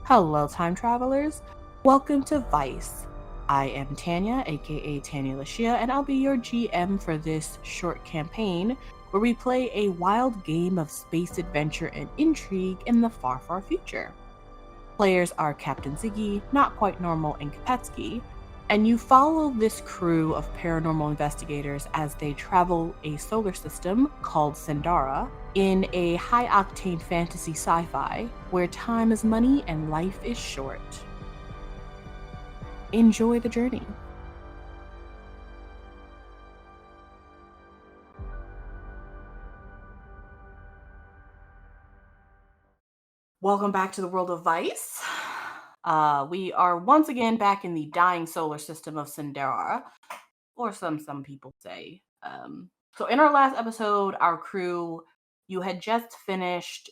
Hello, time travelers. Welcome to V.I.C.E. I am Tanya, aka TanyaLashea, and I'll be your GM for this short campaign where we play a wild game of space adventure and intrigue in the far, far future. Players are CaptainZiggy, NotQuiteNormal, and Kepeski, and you follow this crew of paranormal investigators as they travel a solar system called Syndara in a high-octane fantasy sci-fi where time is money and life is short. Enjoy the journey. Welcome back to the world of V.I.C.E. We are once again back in the dying solar system of Syndara, or some people say. So in our last episode, our crew, you had just finished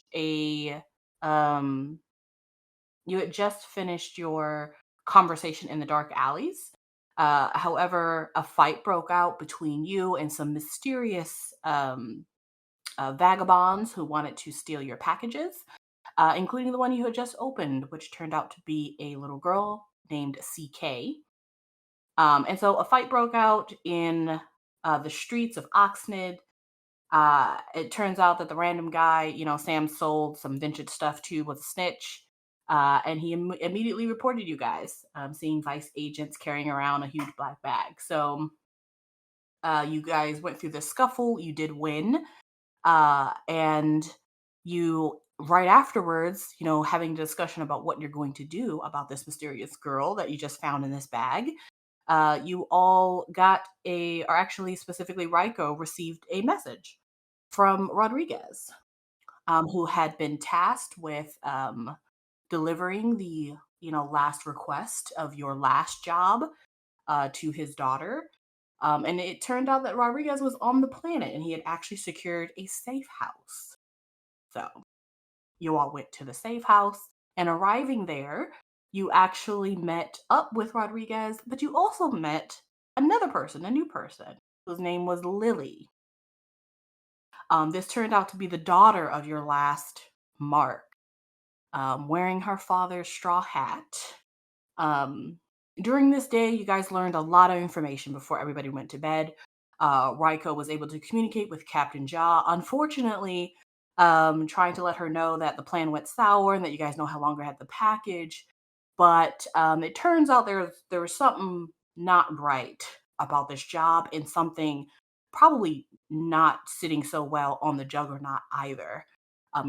your conversation in the dark alleys. However, a fight broke out between you and some mysterious vagabonds who wanted to steal your packages, including the one you had just opened, which turned out to be a little girl named CK. And so a fight broke out in the streets of Oxnard. It turns out that the random guy, Sam sold some vintage stuff to, was a snitch. And he immediately reported you guys, seeing V.I.C.E. agents carrying around a huge black bag. So you guys went through this scuffle. You did win. And you, right afterwards, having a discussion about what you're going to do about this mysterious girl that you just found in this bag, you all or actually specifically Raiko received a message from Rodriguez, who had been tasked with delivering the last request of your last job to his daughter. And it turned out that Rodriguez was on the planet and he had actually secured a safe house. So you all went to the safe house, and arriving there, you actually met up with Rodriguez, but you also met another person, a new person, whose name was Lily. This turned out to be the daughter of your last Mark, wearing her father's straw hat. During this day, you guys learned a lot of information before everybody went to bed. Raiko was able to communicate with Captain Ja. Unfortunately, trying to let her know that the plan went sour and that you guys no longer had the package. But it turns out there was something not right about this job, and something probably not sitting so well on the Juggernaut either,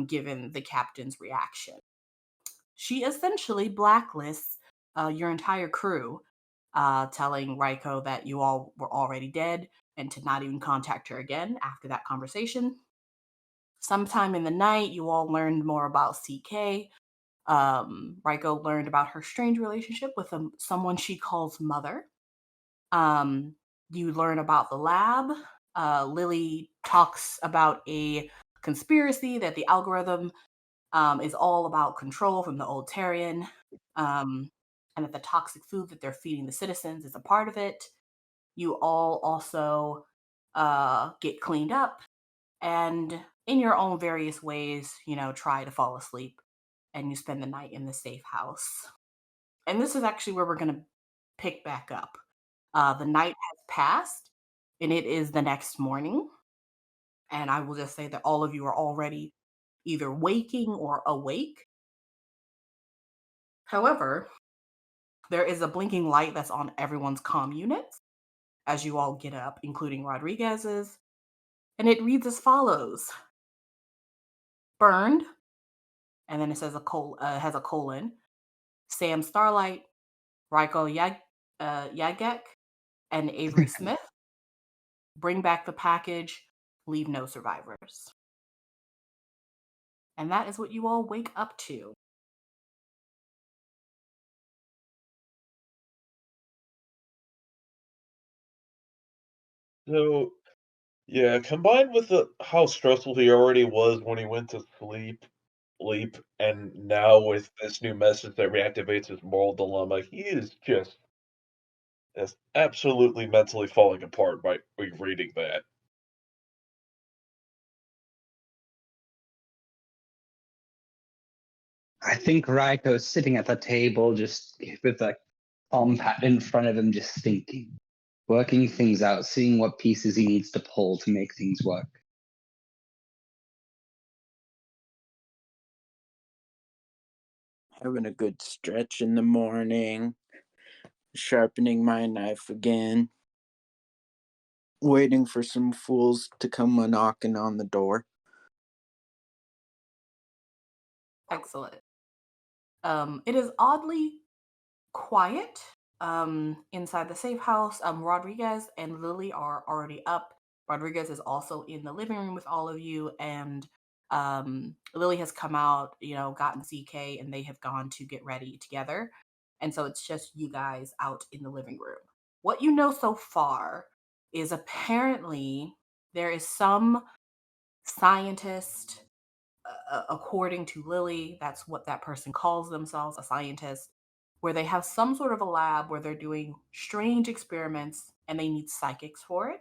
given the captain's reaction. She essentially blacklists your entire crew, telling Raiko that you all were already dead and to not even contact her again after that conversation. Sometime in the night, you all learned more about CK. Raiko learned about her strange relationship with someone she calls Mother. You learn about the lab. Lily talks about a conspiracy that the algorithm is all about control from the old Tarian, and that the toxic food that they're feeding the citizens is a part of it. You all also get cleaned up, and in your own various ways, try to fall asleep, and you spend the night in the safe house. And this is actually where we're going to pick back up. The night has passed, and it is the next morning. And I will just say that all of you are already either waking or awake. However, there is a blinking light that's on everyone's comm units as you all get up, including Rodriguez's. And it reads as follows: Burned, and then it says has a colon. Sam Starlight, Raiko Yagek, and Avery Smith. Bring back the package. Leave no survivors. And that is what you all wake up to. So, yeah, combined with how stressful he already was when he went to sleep, and now with this new message that reactivates his moral dilemma, he is just absolutely mentally falling apart by reading that. I think Raiko's sitting at the table, just with a palm pad in front of him, just thinking, working things out, seeing what pieces he needs to pull to make things work. Having a good stretch in the morning, sharpening my knife again, waiting for some fools to come a knocking on the door. Excellent. It is oddly quiet inside the safe house. Rodriguez and Lily are already up. Rodriguez is also in the living room with all of you, and Lily has come out, gotten CK, and they have gone to get ready together. And so it's just you guys out in the living room. What you know so far is apparently there is some scientist, according to Lily, that's what that person calls themselves, a scientist, where they have some sort of a lab where they're doing strange experiments and they need psychics for it.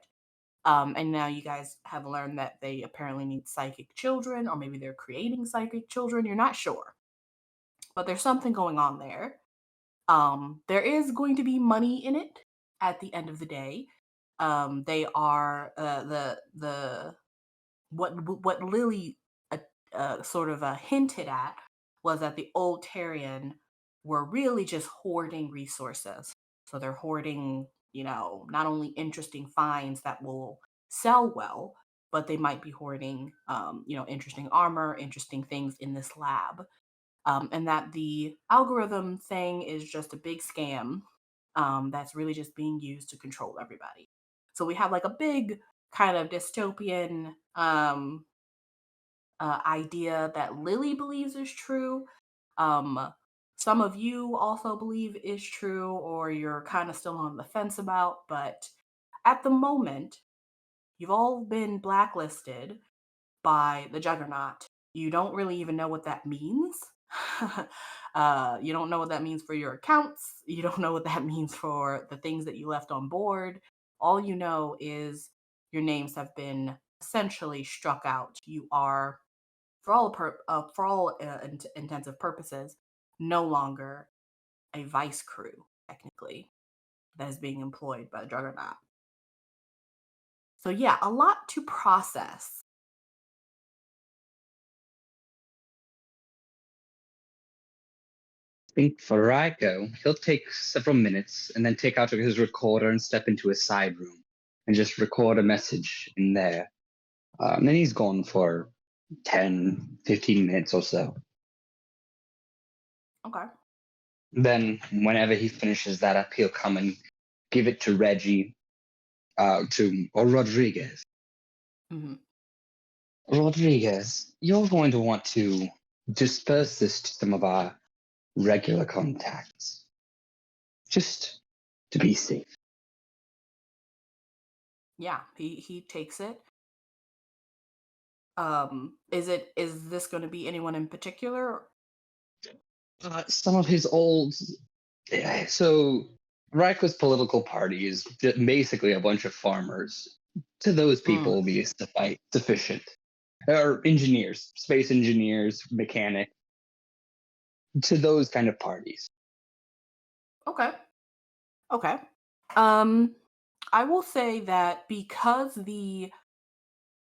And now you guys have learned that they apparently need psychic children, or maybe they're creating psychic children. You're not sure, but there's something going on there. There is going to be money in it at the end of the day. They are the what Lily sort of hinted at was that the old Tarian were really just hoarding resources. So they're hoarding, not only interesting finds that will sell well, but they might be hoarding, interesting armor, interesting things in this lab. And that the algorithm thing is just a big scam that's really just being used to control everybody. So we have like a big kind of dystopian idea that Lily believes is true. Um, some of you also believe is true, or you're kind of still on the fence about. But at the moment, you've all been blacklisted by the Juggernaut. You don't really even know what that means. You don't know what that means for your accounts. You don't know what that means for the things that you left on board. All you know is your names have been essentially struck out. You are, for all intensive purposes, no longer a vice crew, technically, that is being employed by the Juggernaut. So yeah, a lot to process. I think for Raiko, he'll take several minutes and then take out his recorder and step into a side room and just record a message in there. And then he's gone for 10, 15 minutes or so. Okay. Then, whenever he finishes that up, he'll come and give it to Reggie, or Rodriguez. Mm-hmm. Rodriguez, you're going to want to disperse this to some of our regular contacts, just to be safe. Yeah, he takes it. Is this going to be anyone in particular? Some of his old, so Raiko's political party is basically a bunch of farmers. To those people, will be sufficient. Or engineers, space engineers, mechanic. To those kind of parties. Okay. I will say that because the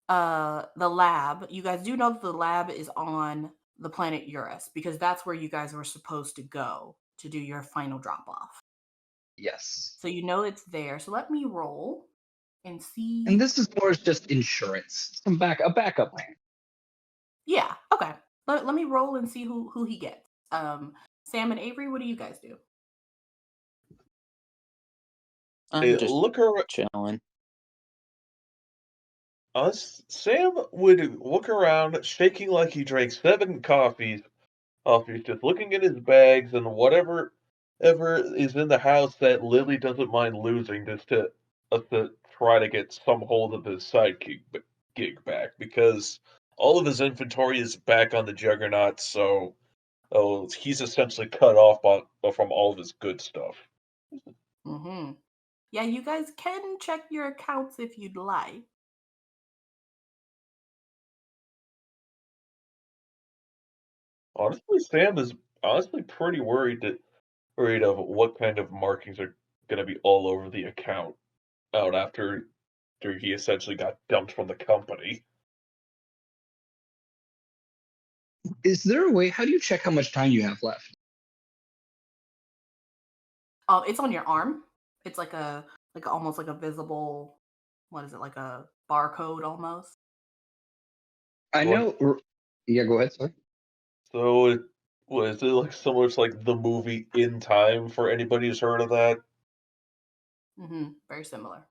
lab, you guys do know that the lab is on the planet Eurus, because that's where you guys were supposed to go to do your final drop off. Yes. So you know it's there. So let me roll and see. And this is more just insurance, a backup plan. Yeah. Okay. Let me roll and see who he gets. Sam and Avery, what do you guys do? I'm just look around. chilling. Sam would look around, shaking like he drank 7 coffees. He's just looking at his bags and whatever ever is in the house that Lily doesn't mind losing just to try to get some hold of his gig back, because all of his inventory is back on the Juggernaut, so he's essentially cut off from all of his good stuff. Mm-hmm. Yeah, you guys can check your accounts if you'd like. Honestly, Sam is honestly pretty worried of what kind of markings are gonna be all over the account out after he essentially got dumped from the company. Is there a way? How do you check how much time you have left? It's on your arm. It's like almost like a visible, what is it, like a barcode almost? I Like, know. Yeah, go ahead. Sorry. so it was it like similar to like the movie In Time for anybody who's heard of that? Very similar.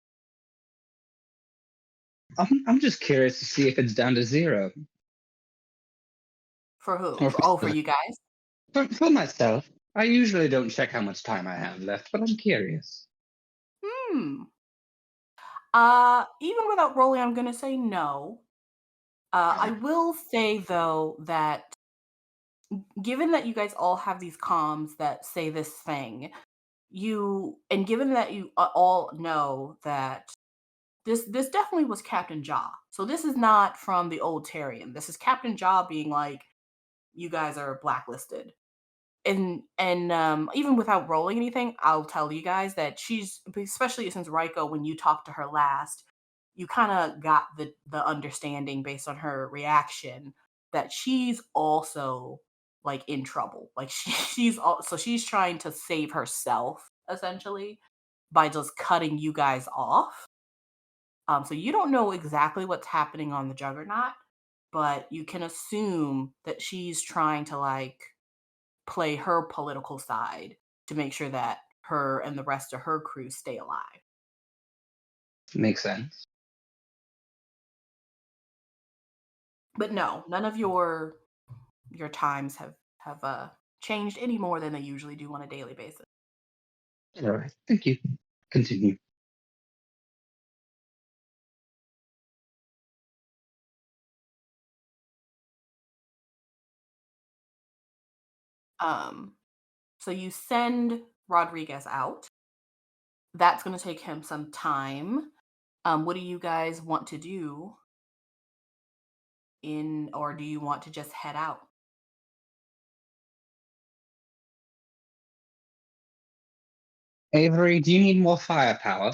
I'm just curious to see if it's down to zero. For who? Or For you guys? for myself. I usually don't check how much time I have left, but I'm curious. Hmm. Even without rolling, I'm gonna say no. I will say though that given that you guys all have these comms that say this thing, given that you all know that this definitely was Captain Jaw. So this is not from the old Tarian. This is Captain Jaw being like, you guys are blacklisted. And even without rolling anything, I'll tell you guys that she's, especially since Raiko, when you talked to her last, you kind of got the understanding based on her reaction that she's also like in trouble. Like she's trying to save herself essentially by just cutting you guys off. So you don't know exactly what's happening on the Juggernaut, but you can assume that she's trying to like play her political side to make sure that her and the rest of her crew stay alive. Makes sense. But no, none of your times have changed any more than they usually do on a daily basis. All right. Thank you. Continue. So you send Rodriguez out. That's going to take him some time. What do you guys want to do or do you want to just head out? Avery, do you need more firepower?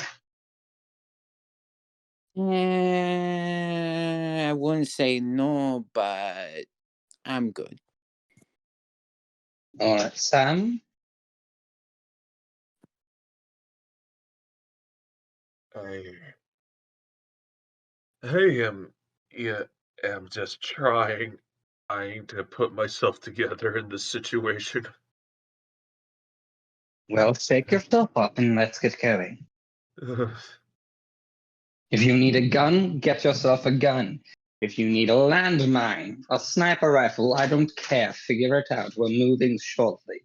I wouldn't say no, but I'm good. All right, Sam. I Hey, yeah, I'm just trying to put myself together in this situation. Well, shake yourself up and let's get going. If you need a gun, get yourself a gun. If you need a landmine, a sniper rifle, I don't care. Figure it out. We're moving shortly.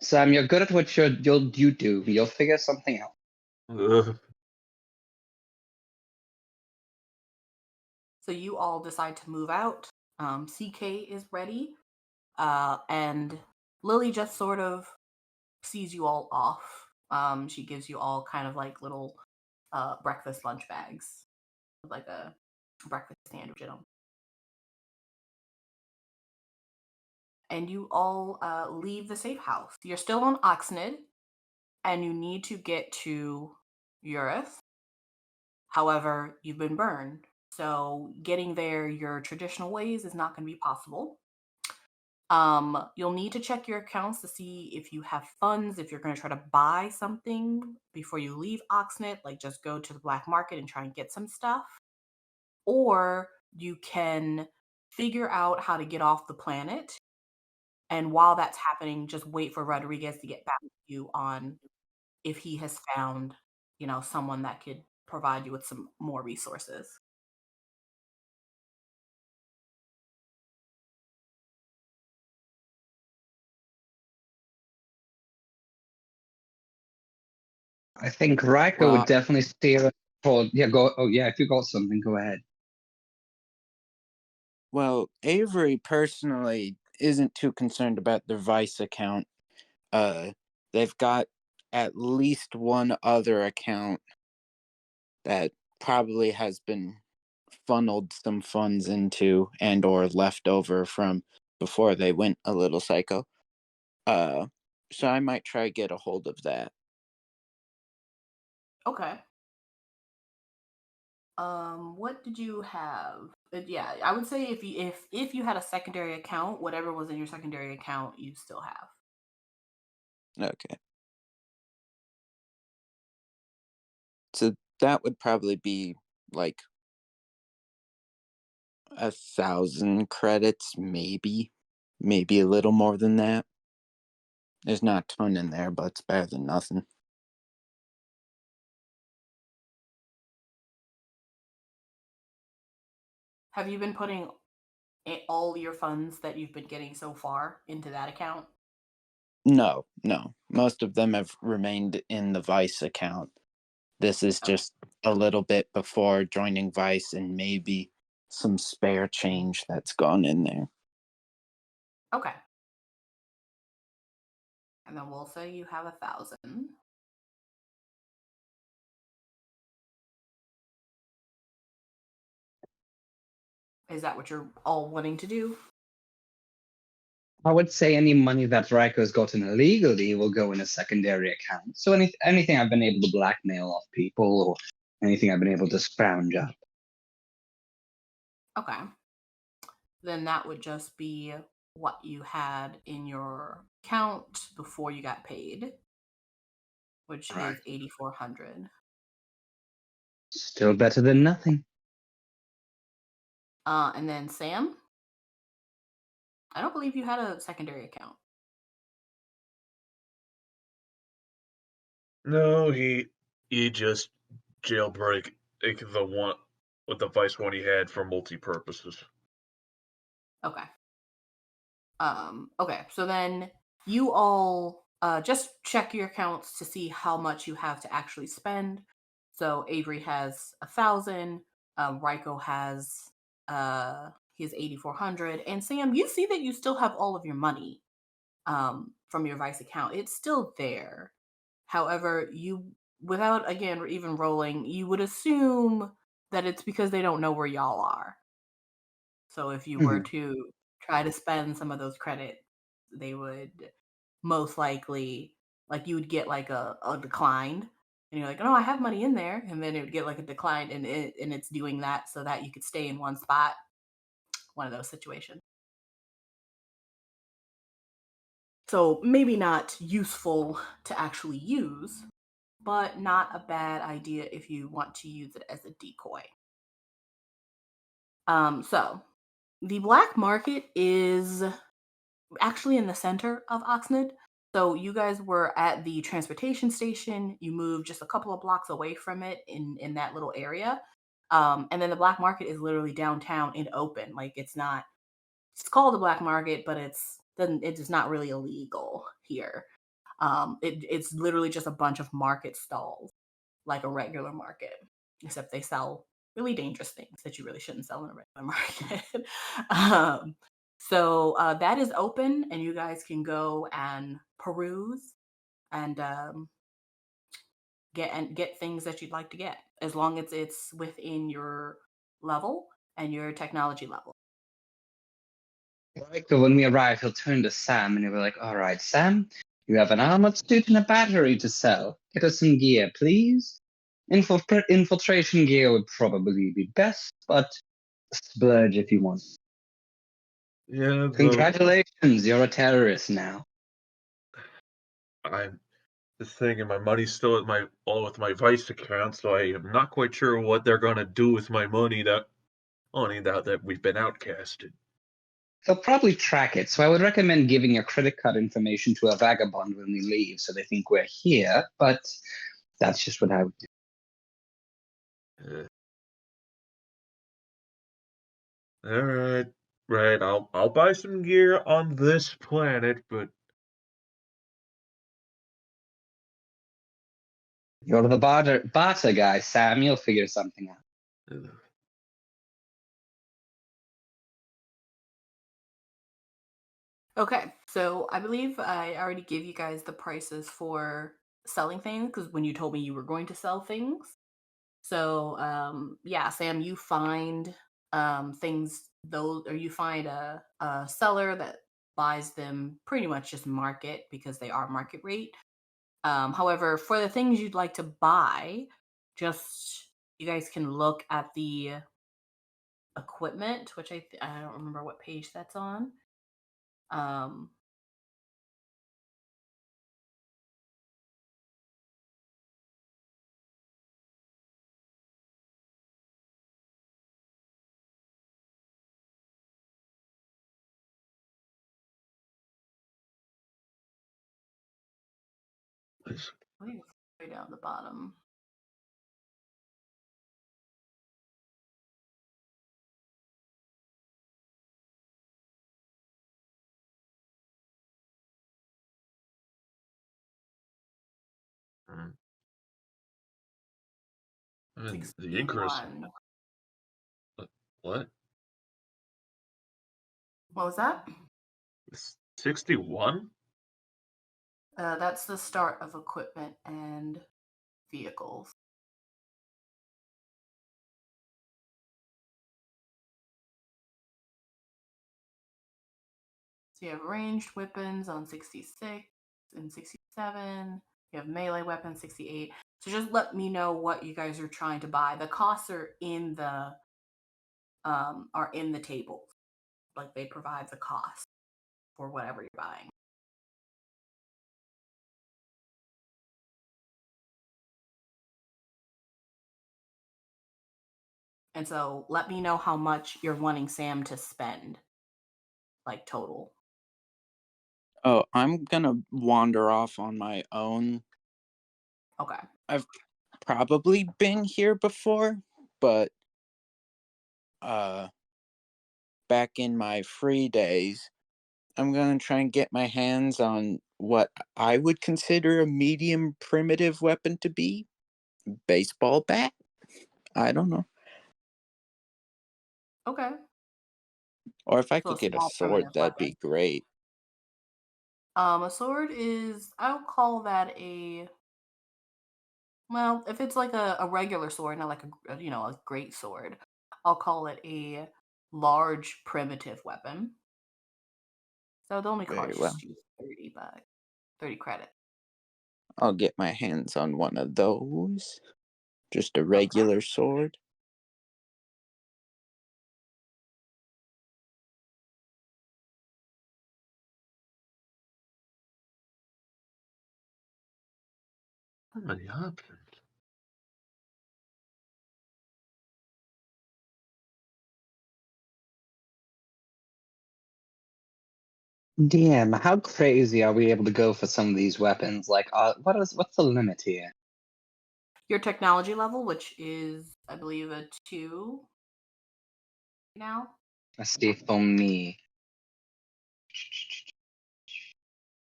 Sam, you're good at what you do. You'll figure something out. So you all decide to move out. CK is ready. And Lily just sort of sees you all off. She gives you all kind of like little breakfast lunch bags with like a breakfast sandwich in them. And you all leave the safe house. You're still on Oxnard, and you need to get to Urith. However, you've been burned. So getting there your traditional ways is not going to be possible. You'll need to check your accounts to see if you have funds, if you're going to try to buy something before you leave Oxnard, like just go to the black market and try and get some stuff. Or you can figure out how to get off the planet. And while that's happening, just wait for Rodriguez to get back with you on if he has found, someone that could provide you with some more resources. I think Raiko would Well, definitely steer us toward. Yeah, go. Oh, yeah. If you got something, go ahead. well, Avery personally isn't too concerned about their V.I.C.E account. They've got at least one other account that probably has been funneled some funds into and or left over from before they went a little psycho. Uh, so I might try get a hold of that. Okay. What did you have? Yeah, I would say if you had a secondary account, whatever was in your secondary account, you still have. Okay. So that would probably be like 1,000 credits, maybe a little more than that. There's not a ton in there, but it's better than nothing. Have you been putting all your funds that you've been getting so far into that account? No. Most of them have remained in the V.I.C.E account. This is Okay. just a little bit before joining V.I.C.E and maybe some spare change that's gone in there. Okay. And then we'll say you have 1,000. Is that what you're all wanting to do? I would say any money that Raiko's gotten illegally will go in a secondary account. So anything I've been able to blackmail off people or anything I've been able to scrounge up. Okay. Then that would just be what you had in your account before you got paid, which Right. is 8,400. Still better than nothing. And then Sam, I don't believe you had a secondary account. No, he just jailbreak the one with the Vice one he had for multi purposes. Okay. Okay, so then you all just check your accounts to see how much you have to actually spend. So Avery has 1,000, Ryko has his 8,400, and Sam, you see that you still have all of your money from your Vice account. It's still there. However, you, without again even rolling, you would assume that it's because they don't know where y'all are. So if you were Mhm. to try to spend some of those credits, they would most likely, like, you would get like a decline, and you're like, oh, I have money in there, and then it would get like a decline, and it's doing that so that you could stay in one spot. One of those situations. So maybe not useful to actually use, but not a bad idea if you want to use it as a decoy. So the black market is actually in the center of Oxnard. So you guys were at the transportation station. You moved just a couple of blocks away from it in that little area. And then the black market is literally downtown and open. Like, it's not, it's called the black market, but it's not really illegal here. It's literally just a bunch of market stalls, like a regular market, except they sell really dangerous things that you really shouldn't sell in a regular market. So that is open, and you guys can go and peruse and get things that you'd like to get, as long as it's within your level and your technology level. Raiko, when we arrive, he'll turn to Sam and he'll be like, all right, Sam, you have an armored suit and a battery to sell. Get us some gear, please. Infiltration gear would probably be best, but splurge if you want. Yeah, Congratulations, you're a terrorist now. I'm just thinking my money's still at my all with my Vice account, so I am not quite sure what they're gonna do with my money that we've been outcasted. They'll probably track it, so I would recommend giving your credit card information to a vagabond when we leave so they think we're here, but that's just what I would do. Uh, all right, right. I'll buy some gear on this planet, but You're the barter guy, Sam. You'll figure something out. uh, Okay, so I believe I already gave you guys the prices for selling things, because when you told me you were going to sell things. So, yeah, Sam, you find things those, or you find a seller that buys them pretty much just market because they are market rate. However, for the things you'd like to buy, just you guys can look at the equipment, which I don't remember what page that's on. Um, I think it's way down the bottom. And the increase. 61. What? What was that? 61? That's the start of equipment and vehicles. So you have ranged weapons on 66 and 67. You have melee weapons 68. So just let me know what you guys are trying to buy. The costs are in the tables. Like they provide the cost for whatever you're buying. And so let me know how much you're wanting Sam to spend, like total. Oh, I'm gonna wander off on my own. Okay. I've probably been here before, but back in my free days, I'm gonna try and get my hands on what I would consider a medium primitive weapon to be. Baseball bat? I don't know. Okay. Or if I So a could get a small sword, primitive that'd weapon. be great. A sword is, I'll call that a, well, if it's like a regular sword, not like a great sword, I'll call it a large primitive weapon. So it only Very costs well. you 30 bucks, 30 credit. I'll get my hands on one of those. Just a Okay. regular sword. How many options? DM, how crazy are we able to go for some of these weapons? Like, what's the limit here? Your technology level, which is, I believe, a 2 now. Let's see for me. Or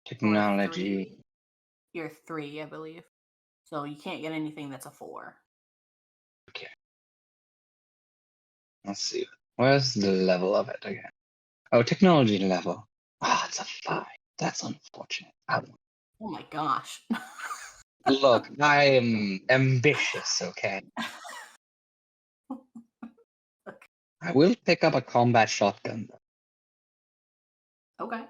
a Technology. 3. You're 3, I believe. So you can't get anything that's a 4. Okay. Let's see. Where's the level of it again? Oh, technology level. Ah, it's a 5. That's unfortunate. Oh my gosh. Look, I am ambitious, okay? I will pick up a combat shotgun. Okay.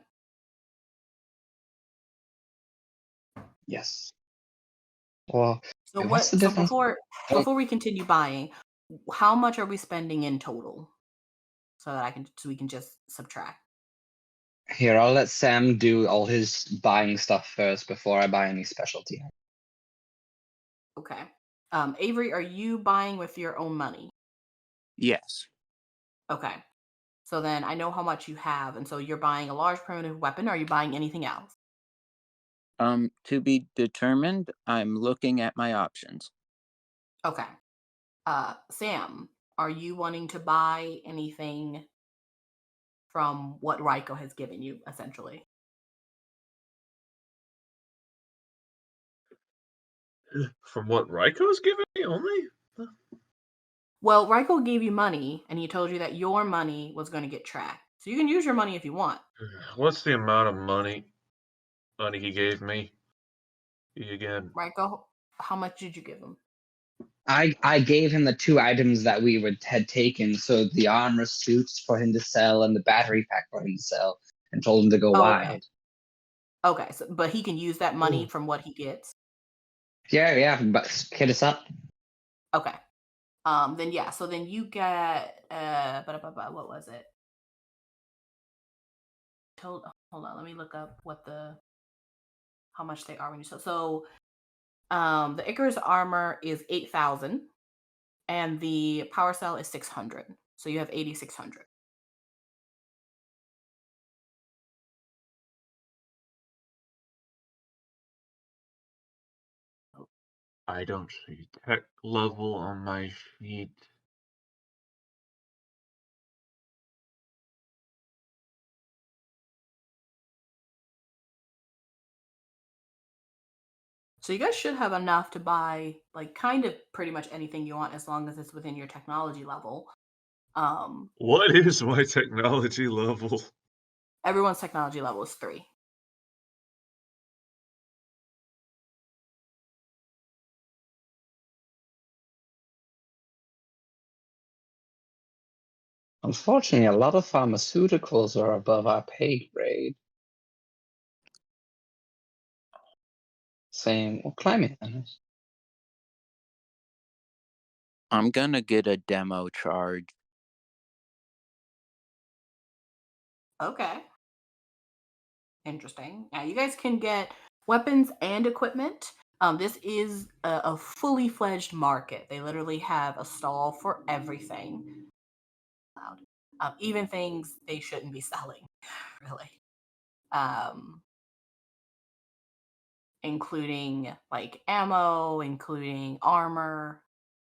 Yes. Or So what's the difference? before we continue buying, how much are we spending in total? So we can just subtract. Here, I'll let Sam do all his buying stuff first before I buy any specialty. Okay. Avery, are you buying with your own money? Yes. Okay. So then I know how much you have, and so you're buying a large primitive weapon. Are you buying anything else? To be determined. I'm looking at my options. Okay. Sam, are you wanting to buy anything from what Ryko has given you, essentially? From what Ryko's giving me only? Well, Ryko gave you money, and he told you that your money was going to get tracked. So you can use your money if you want. What's the amount of money he gave me? Again. Ryko, how much did you give him? I gave him the 2 items that we had taken, so the armor suits for him to sell and the battery pack for him to sell, and told him to go Oh, okay. wild. Okay, so, but he can use that money from what he gets. Yeah, but hit us up. Okay. Then yeah, so then you get what was it? Hold on, let me look up how much they are when you sell. So the Icarus armor is 8,000 and the power cell is 600. So you have 8,600. I don't see tech level on my sheet. So you guys should have enough to buy like kind of pretty much anything you want as long as it's within your technology level. What is my technology level? Everyone's technology level is 3. Unfortunately, a lot of pharmaceuticals are above our pay grade. Saying, well, climate. I'm gonna get a demo charge. Okay. Interesting. Now you guys can get weapons and equipment. This is a fully fledged market. They literally have a stall for everything. Even things they shouldn't be selling, really. Including like ammo, including armor,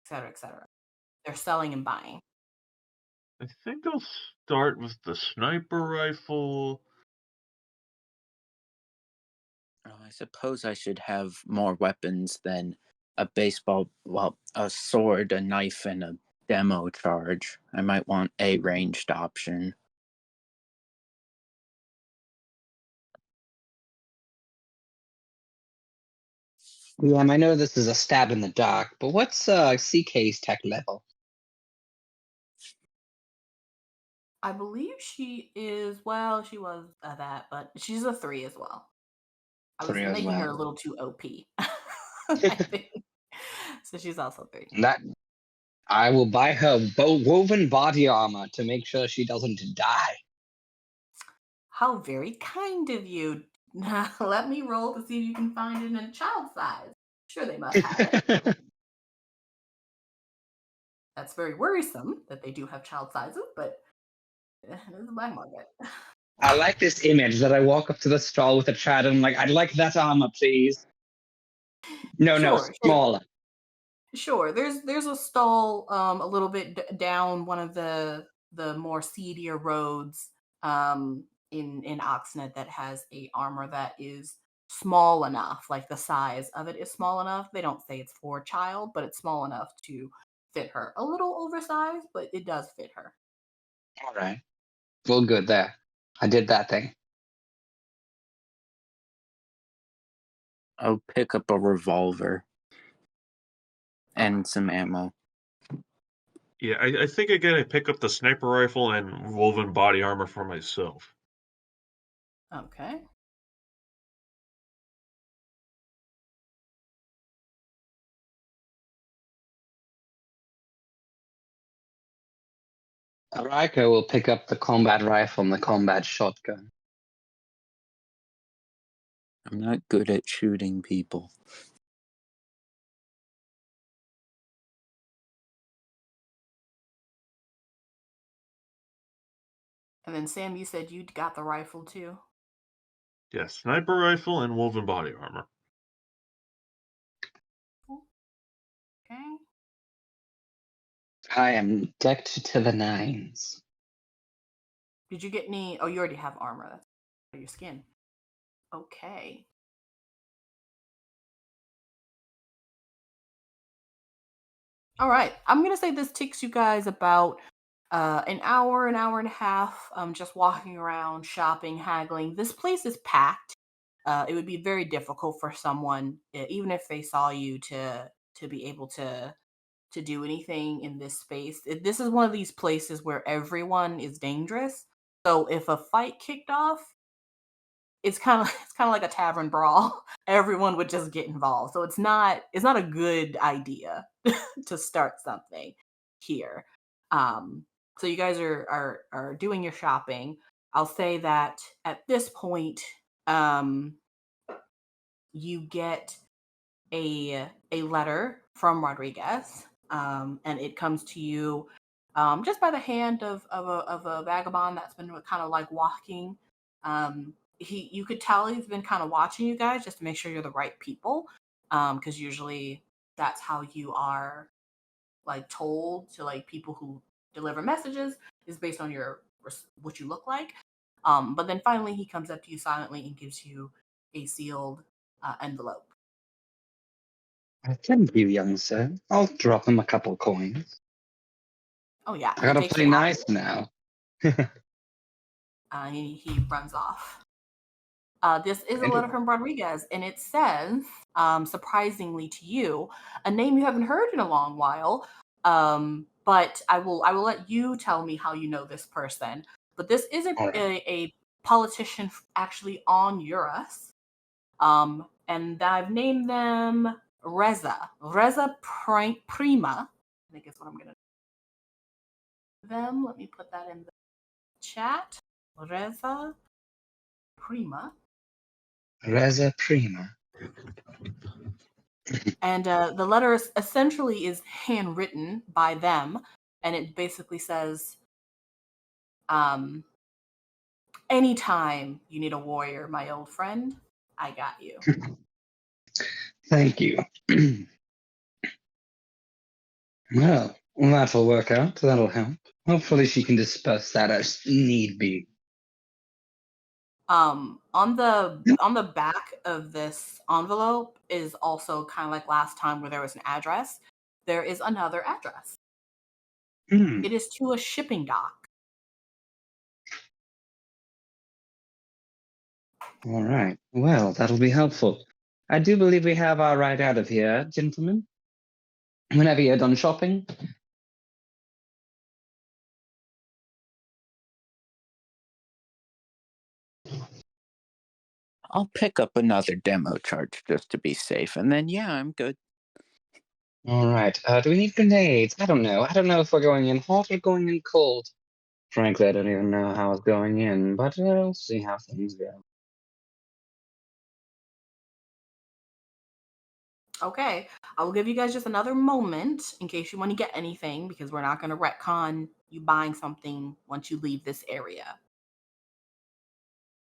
etc., etc. They're selling and buying. I think I'll start with the sniper rifle. I suppose I should have more weapons than a baseball, a sword, a knife, and a demo charge. I might want a ranged option. Yeah, I know this is a stab in the dark, but what's CK's tech level? I believe she is, she was that, but she's a 3 as well. I was 3 as making her a well. little too OP, I think. So she's also 3. That I will buy her woven body armor to make sure she doesn't die. How very kind of you. Let me roll to see if you can find it in a child size. Sure, they must have it. That's very worrisome that they do have child sizes, but it's a black market. I like this image that I walk up to the stall with a child and I'm like, I'd like that armor, please. No, Sure, smaller. sure. There's a stall a little bit down one of the more seedier roads in Oxnard that has a armor that is small enough, like the size of it is small enough. They don't say it's for a child, but it's small enough to fit her. A little oversized, but it does fit her. All right. Well, good there. I did that thing. I'll pick up a revolver and some ammo. Yeah, I think again I pick up the sniper rifle and woven body armor for myself. Okay. Raiko will pick up the combat rifle and the combat shotgun. I'm not good at shooting people. And then Sam, you said you got the rifle too. Yeah, sniper rifle and woven body armor. Okay. I am decked to the nines. Did you get any? Oh, you already have armor. That's for your skin. Okay. All right. I'm gonna say this takes you guys about an hour and a half. Just walking around, shopping, haggling. This place is packed. It would be very difficult for someone, even if they saw you, to to be able to do anything in this space. This is one of these places where everyone is dangerous. So if a fight kicked off, it's kind of like a tavern brawl. Everyone would just get involved. So it's not a good idea to start something here. So you guys are doing your shopping. I'll say that at this point, um, you get a letter from Rodriguez, and it comes to you just by the hand of a vagabond that's been kind of like walking. You could tell he's been kind of watching you guys just to make sure you're the right people, because usually that's how you are like told to like people who deliver messages is based on what you look like. But then finally he comes up to you silently and gives you a sealed envelope. Thank you, young sir. I'll drop him a couple coins. Oh yeah, I he gotta takes play it out. nice now. He runs off. This is a letter Interesting. from Rodriguez, and it says, surprisingly to you, a name you haven't heard in a long while. But I will let you tell me how you know this person. But this is All right. a politician actually on Eurus. And I've named them Reza Prima. I think is what I'm gonna them. Let me put that in the chat. Reza Prima. Reza Prima. And the letter essentially is handwritten by them, and it basically says, um, "Anytime you need a warrior, my old friend, I got you." Thank you. Well, that'll work out. That'll help. Hopefully she can disperse that as need be. On the back of this envelope is also kind of like last time where there was an address. There is another address. Hmm. It is to a shipping dock. All right. Well, that'll be helpful. I do believe we have our ride out of here, gentlemen. Whenever you're done shopping. I'll pick up another demo charge just to be safe, and then yeah, I'm good. All right. Do we need grenades? I don't know. I don't know if we're going in hot or going in cold. Frankly, I don't even know how it's going in, but we'll see how things go. Okay, I will give you guys just another moment in case you want to get anything because we're not going to retcon you buying something once you leave this area.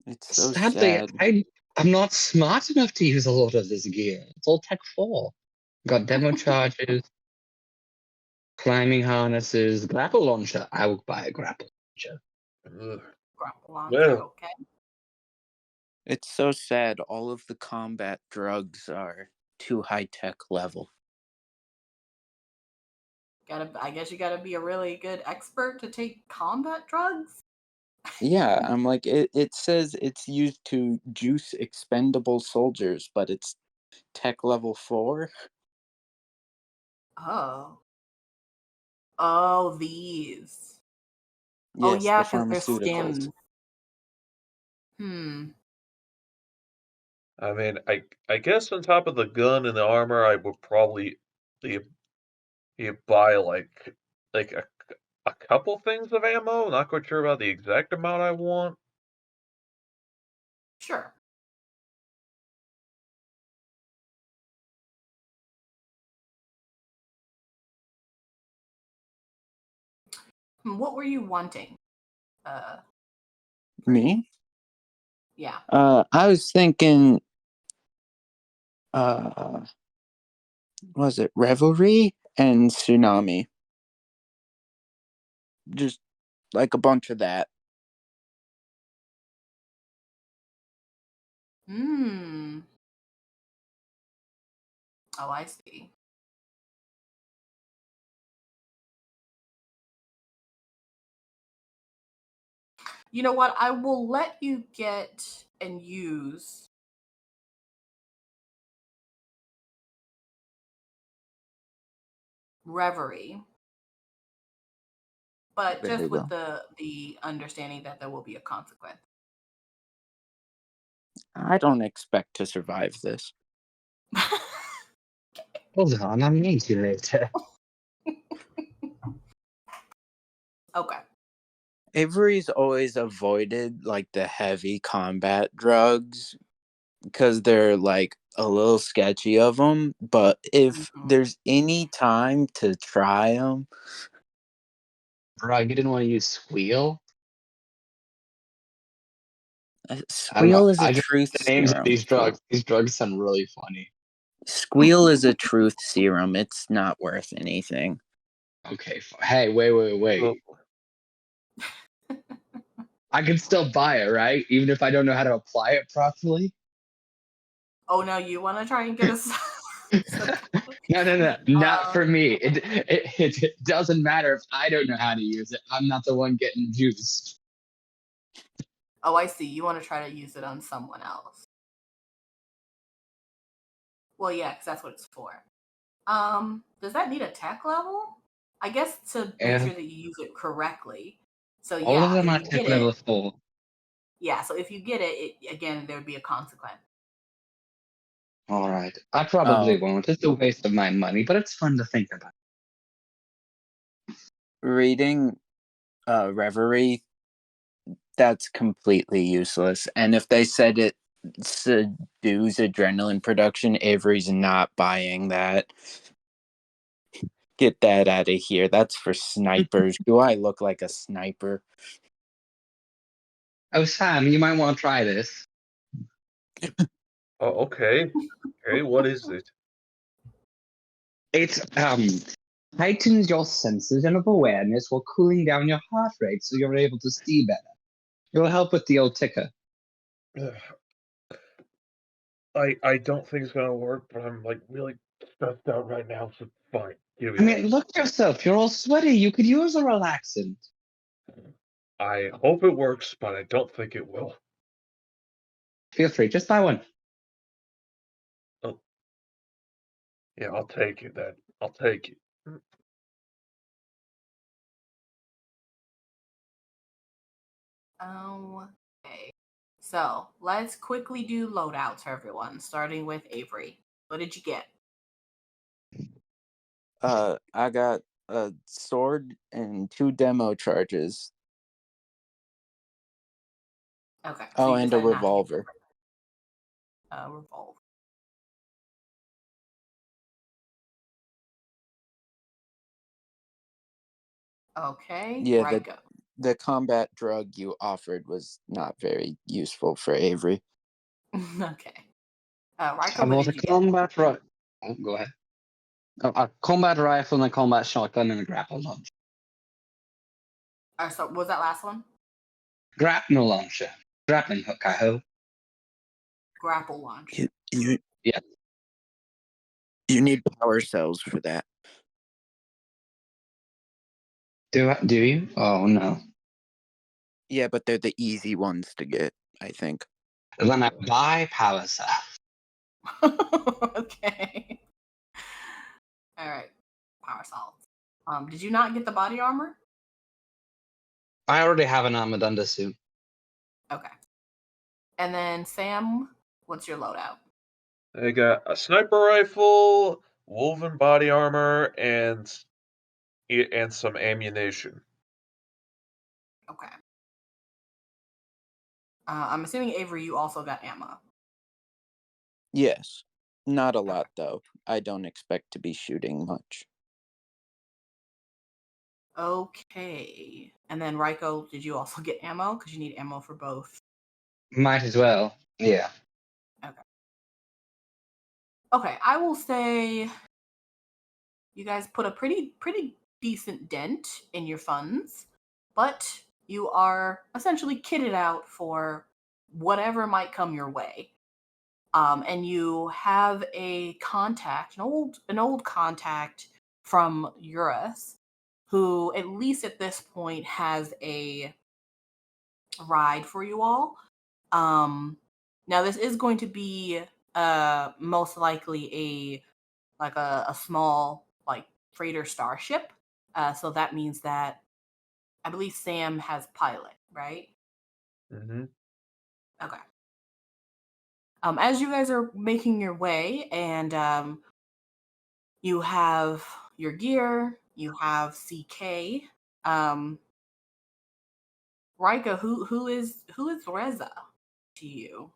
It's so Sadly, sad. I'm not smart enough to use a lot of this gear. It's all Tech 4. Got demo charges, climbing harnesses, grapple launcher. I will buy a grapple launcher. Ugh. Grapple launcher, Well, okay. It's so sad. All of the combat drugs are too high tech level. I guess you gotta be a really good expert to take combat drugs. Yeah, I'm like, it says it's used to juice expendable soldiers, but it's tech level 4. Oh. Oh, these. Oh Yes, the yeah, because they're pharmaceuticals. skims. Hmm. I mean, I guess on top of the gun and the armor, I would probably you, you buy like a couple things of ammo. Not quite sure about the exact amount I want. Sure. What were you wanting? Green? Me? Yeah. I was thinking, uh, was it Revelry and Tsunami? Just like a bunch of that. Hmm. Oh, I see. You know what? I will let you get and use reverie, but There just you with go. the understanding that there will be a consequence. I don't expect to survive this. Hold on, I'll meet you later. Okay. Avery's always avoided like the heavy combat drugs because they're like a little sketchy of them. But if Mhm. there's any time to try them, Right, you didn't want to use squeal? squeal is a I just truth the names of serum. these drugs. These drugs sound really funny. Squeal is a truth serum. It's not worth anything. Okay, hey, wait. Oh, I can still buy it, right? Even if I don't know how to apply it properly? Oh no, you want to try and get us? No. Not uh, for me. It doesn't matter if I don't know how to use it. I'm not the one getting juiced. oh, I see. You want to try to use it on someone else. Well, yeah, because that's what it's for. Does that need a tech level? I guess to make Yeah, sure that you use it correctly. So all of yeah, them if are you tech get level it, 4. yeah. So if you get it, again, there would be a consequence. All right. I probably Oh, won't. It's a waste of my money, but it's fun to think about. reading Reverie, that's completely useless. And if they said it subdues adrenaline production, Avery's not buying that. Get that out of here. That's for snipers. Do I look like a sniper? Oh, Sam, you might want to try this. oh, okay. Okay, what is it? It heightens your senses and of awareness while cooling down your heart rate so you're able to see better. It will help with the old ticker. Ugh, I don't think it's gonna work, but I'm like really stressed out right now, so fine. Give I me mean, look yourself. You're all sweaty. You could use a relaxant. that. I hope it works, but I don't think it will. Feel free. Just buy one. Oh, yeah, I'll take it then. I'll take it. Okay. So let's quickly do loadouts for everyone, starting with Avery. What did you get? I got a sword and 2 demo charges. Okay, so Oh, you and a decided not to get revolver. a revolver. Okay, Yeah, right go. the combat drug you offered was not very useful for Avery. Okay. Raiko, I what bought a did you get? combat rifle. Oh, go ahead. A combat rifle and a combat shotgun and a grapple launcher. So what was that last one? Grapnel launcher. Grappling hook, I hope. Grapple launcher. You Yeah. you need power cells for that. Do you? Oh no. Yeah, but they're the easy ones to get, I think. Then I buy power cell. Okay. All right. Power salts. Did you not get the body armor? I already have an armored undersuit. Okay. And then Sam, what's your loadout? I got a sniper rifle, woven body armor, and some ammunition. Okay. I'm assuming Avery, you also got ammo. Yes. Not a Okay. lot though. I don't expect to be shooting much. Okay. And then Raiko, did you also get ammo? Because you need ammo for both. Might as well. Yeah. Okay. Okay, I will say you guys put a pretty decent dent in your funds, but you are essentially kitted out for whatever might come your way. And you have a contact, an old contact from Eurus, who at least at this point has a ride for you all. Now this is going to be most likely a small like freighter starship. So that means that I believe Sam has pilot, right? Mm-hmm. Okay. As you guys are making your way, and you have your gear, you have CK. Rika, who is Reza to you?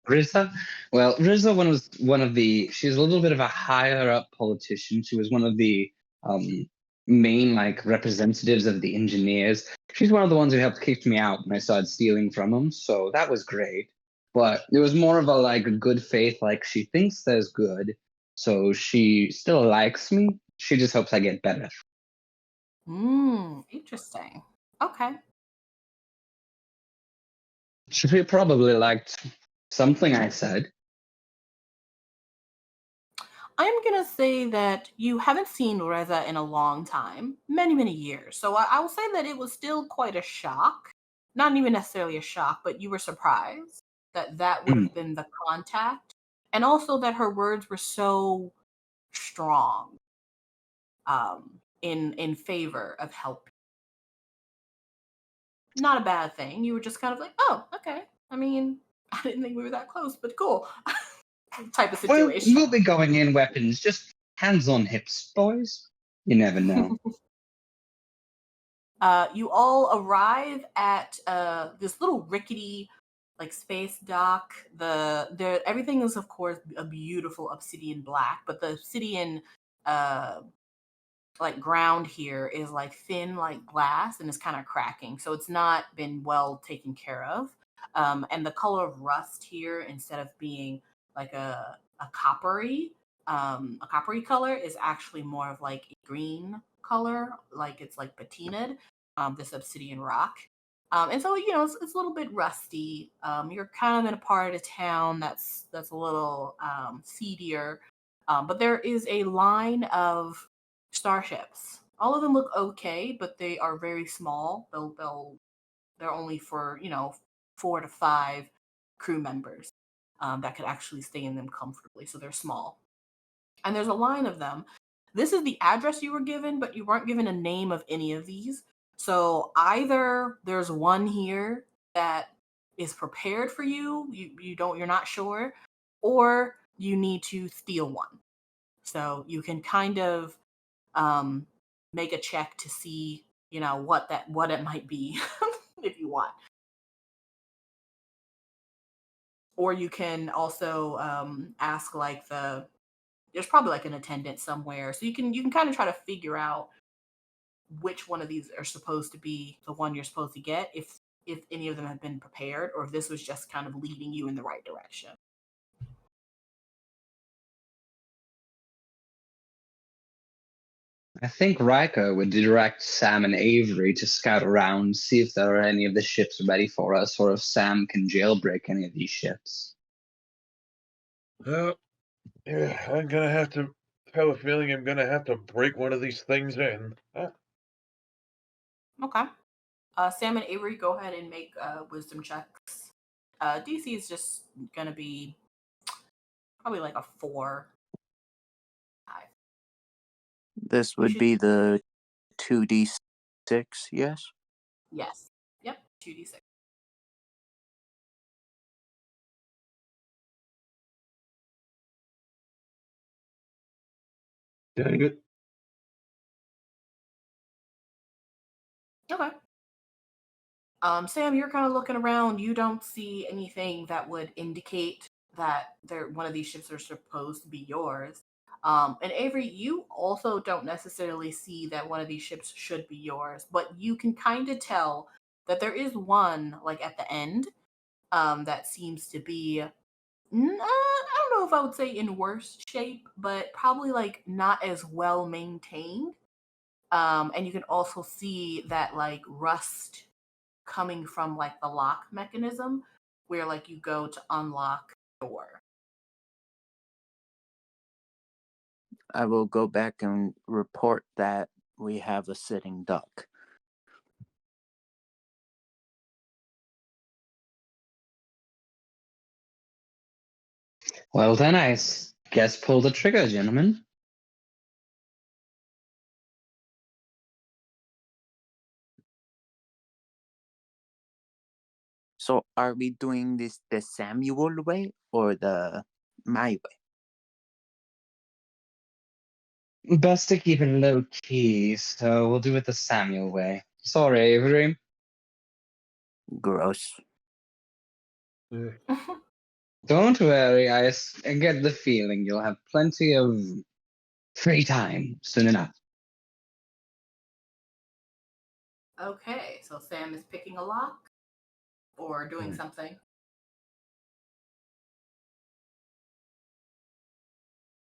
Riza? Well, Riza was one of the, she's a little bit of a higher up politician. She was one of the um, main like representatives of the engineers. She's one of the ones who helped kick me out when I started stealing from them. So that was great. But it was more of a like a good faith, like she thinks there's good. So she still likes me. She just hopes I get better. Interesting. Okay. She probably liked something I said. I'm gonna say that you haven't seen Reza in a long time, many, many years. So I will say that it was still quite a shock. Not even necessarily a shock, but you were surprised that that would have been the contact, and also that her words were so strong in favor of help. Not a bad thing. You were just kind of like, oh, okay. I mean, I didn't think we were that close, but cool. Type of Well, situation. we'll be going in weapons, just hands on hips, boys. You never know. You all arrive at this little rickety like space dock. The everything is of course a beautiful obsidian black, but the obsidian uh like ground here is like thin like glass and is kind of cracking, so it's not been well taken care of. And the color of rust here, instead of being like a coppery color, is actually more of like a green color, like it's like patinaed, this obsidian rock. And so it's a little bit rusty. You're kind of in a part of town that's a little seedier, but there is a line of starships. All of them look okay, but they are very small. They're only for 4 to 5 crew members that could actually stay in them comfortably. So they're small, and there's a line of them. This is the address you were given, but you weren't given a name of any of these. So either there's one here that is prepared for you, you're not sure, or you need to steal one. So you can kind of um, make a check to see, what it might be if you want. Or you can also ask like there's probably like an attendant somewhere, so you can kind of try to figure out which one of these are supposed to be the one you're supposed to get, if any of them have been prepared, or if this was just kind of leading you in the right direction. I think Riker would direct Sam and Avery to scout around, see if there are any of the ships ready for us, or if Sam can jailbreak any of these ships. Yeah, I'm gonna have a feeling I'm gonna have to break one of these things in. Okay. Sam and Avery, go ahead and make wisdom checks. DC is just gonna be probably like a 4. 5. This You would should. be the 2d6, yes? Yes. Yep. 2d6. Dang it. Okay. Sam, you're kind of looking around. You don't see anything that would indicate that one of these ships are supposed to be yours. And Avery, you also don't necessarily see that one of these ships should be yours, but you can kind of tell that there is one like at the end that seems to be I don't know if I would say in worse shape, but probably like not as well maintained. And you can also see that like rust coming from like the lock mechanism where like you go to unlock the door. I will go back and report that we have a sitting duck. Well, then I guess pull the trigger, gentlemen. So are we doing this the Samuel way or the my way? Best to keep it low key, so we'll do it the Samuel way. Sorry, Avery. Gross. Don't worry, I get the feeling you'll have plenty of free time soon enough. Okay, so Sam is picking a lock or doing something.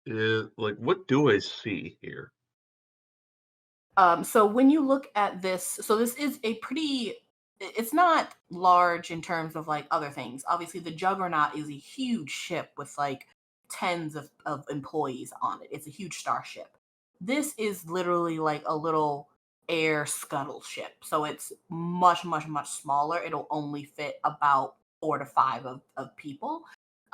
Like, what do I see here? So when you look at this, so this is a pretty, it's not large in terms of like other things. Obviously, the Juggernaut is a huge ship with like tens of employees on it. It's a huge starship. This is literally like a little air scuttle ship. So it's much, much, much smaller. It'll only fit about 4 to 5 of people,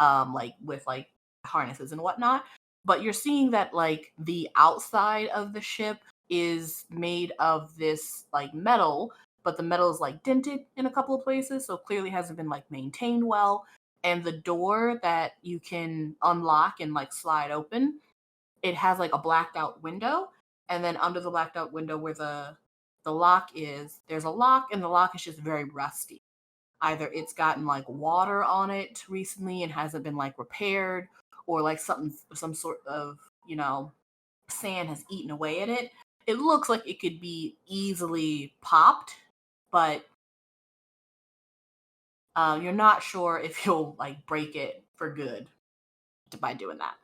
like with like harnesses and whatnot. But you're seeing that like the outside of the ship is made of this like metal, but the metal is like dented in a couple of places, so clearly hasn't been like maintained well. And the door that you can unlock and like slide open, it has like a blacked out window, and then under the blacked out window where the lock is, there's a lock, and the lock is just very rusty. Either it's gotten like water on it recently and hasn't been like repaired, or like some sort of, sand has eaten away at it. It looks like it could be easily popped, but you're not sure if you'll like break it for good by doing that.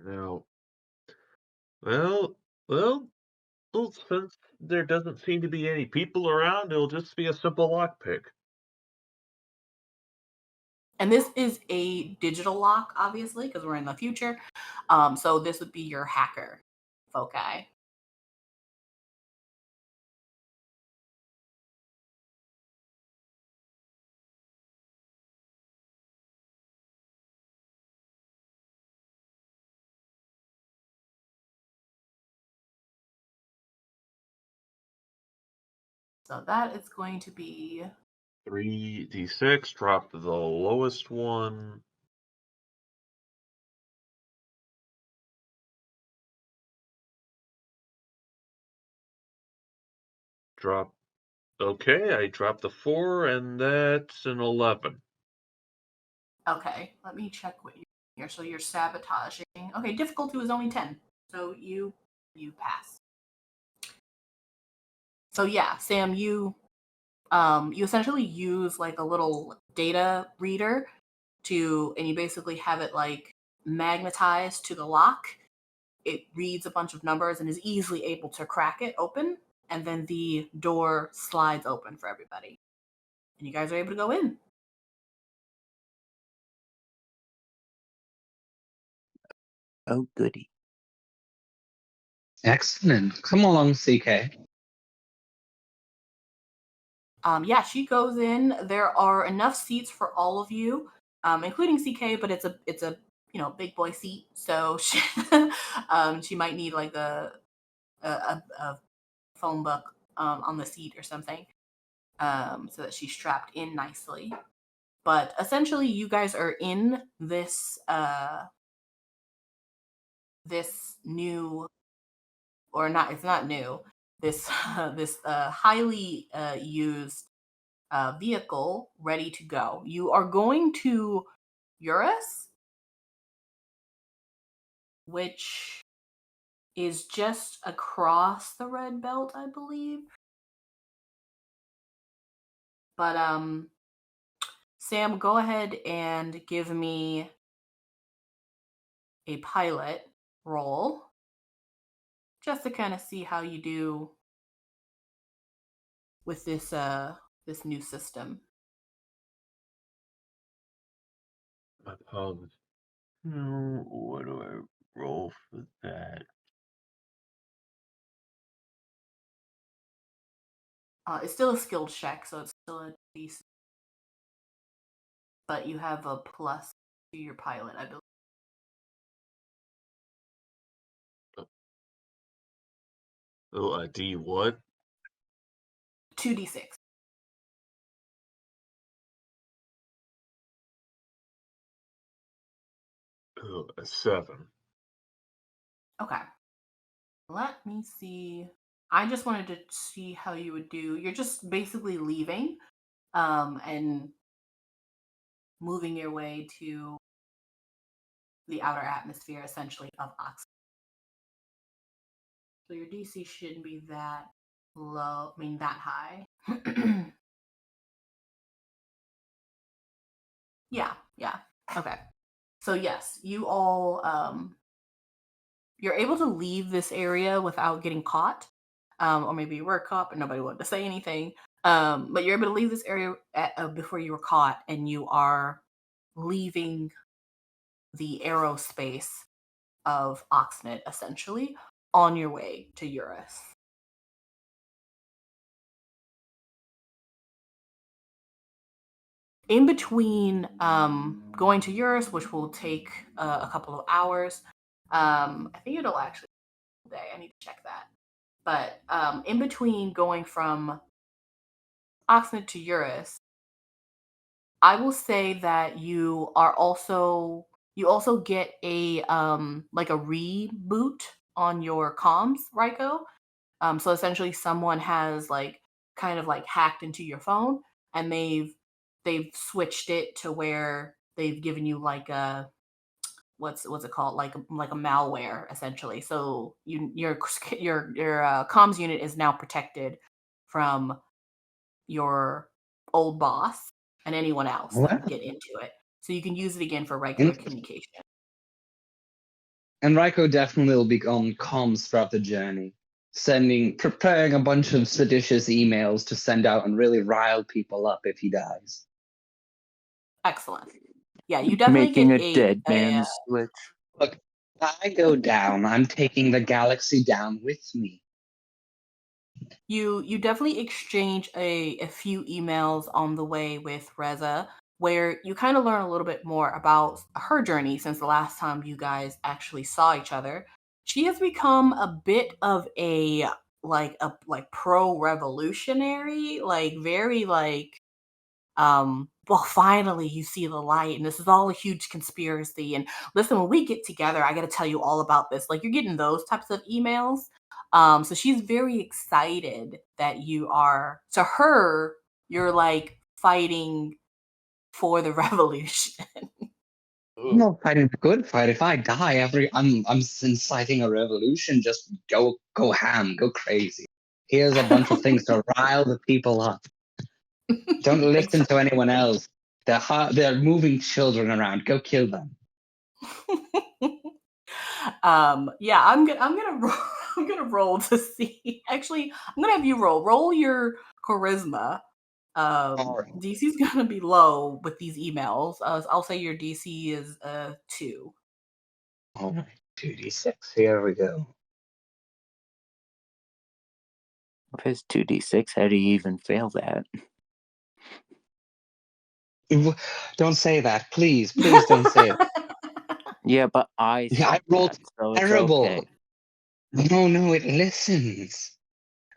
No. Well, well, well, since there doesn't seem to be any people around, it'll just be a simple lockpick. And this is a digital lock, obviously, because we're in the future. So this would be your hacker foci. So that is going to be 3d6, drop the lowest one. Drop. Okay, I dropped the 4, and that's an 11. okay. Let me check what you here. So you're sabotaging. Okay, difficulty was only 10. So you pass. So yeah, Sam, you essentially use like a little data reader and you basically have it like magnetized to the lock. It reads a bunch of numbers and is easily able to crack it open, and then the door slides open for everybody. And you guys are able to go in. Oh, goody. Excellent. Come along, CK. Yeah, she goes in. There are enough seats for all of you, including CK, but it's a big boy seat, so she might need like a phone book on the seat or something, so that she's strapped in nicely. But essentially, you guys are in this new, or not, it's not new, this this highly used vehicle ready to go. You are going to Eurus, which is just across the red belt, I believe. But Sam, go ahead and give me a pilot roll just to kind of see how you do with this new system. My apologies. No, what do I roll for that? It's still a skilled check, so it's still a decent, but you have a plus to your pilot, I believe. Oh, a D what? 2d6. A 7. Okay. Let me see. I just wanted to see how you would do. You're just basically leaving and moving your way to the outer atmosphere, essentially, of Oxford. So your DC shouldn't be that low, that high. Yeah. Okay. So yes, you all you're able to leave this area without getting caught. Or maybe you were caught, but nobody wanted to say anything. But you're able to leave this area before you were caught, and you are leaving the aerospace of Oxnard, essentially, on your way to Eurus. In between going to Eurus, which will take a couple of hours, I think it'll actually be a day. I need to check that. But in between going from Oxnard to Eurus, I will say that you also get a like a reboot on your comms, Ryko. So essentially someone has kind of hacked into your phone, and they've switched it to where they've given you like a what's it called, like a malware, essentially. So your comms unit is now protected from your old boss and anyone else that would What? get into it. So you can use it again for regular communication. And Raiko definitely will be on comms throughout the journey, preparing a bunch of seditious emails to send out and really rile people up if he dies. Excellent. Yeah, you definitely Making get a dead man's switch. Look, if I go down, I'm taking the galaxy down with me. You definitely exchange a few emails on the way with Reza, where you kind of learn a little bit more about her journey since the last time you guys actually saw each other. She has become a bit of a pro-revolutionary, very well, finally you see the light, and this is all a huge conspiracy, and listen, when we get together, I got to tell you all about this. Like, you're getting those types of emails. So she's very excited that to her, you're like fighting for the revolution. I'm not fighting the good fight. If I die, I'm inciting a revolution. Just go ham, go crazy. Here's a bunch of things to rile the people up. Don't listen to anyone else. They're moving children around. Go kill them. Yeah, I'm gonna roll, I'm gonna roll to see. Actually, I'm gonna have you roll your charisma. Right. DC's gonna be low with these emails. I'll say your DC is 2. All right, 2d6. Here we go. If it's 2d6, how do you even fail that? Don't say that, please. Please don't say it. Yeah, but I rolled that, so terrible. It's No, okay. it listens.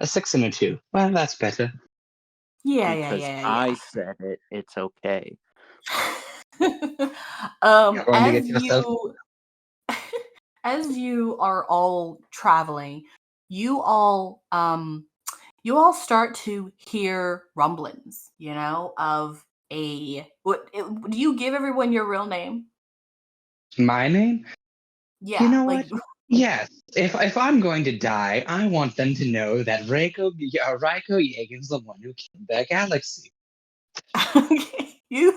A 6 and a 2. Well, that's better. Because I said it, it's okay. As you are all traveling, you all start to hear rumblings, of do you give everyone your real name? My name? Yeah. You know what? Yes. If I'm going to die, I want them to know that Raiko Yeagan's the one who killed that galaxy. Okay. You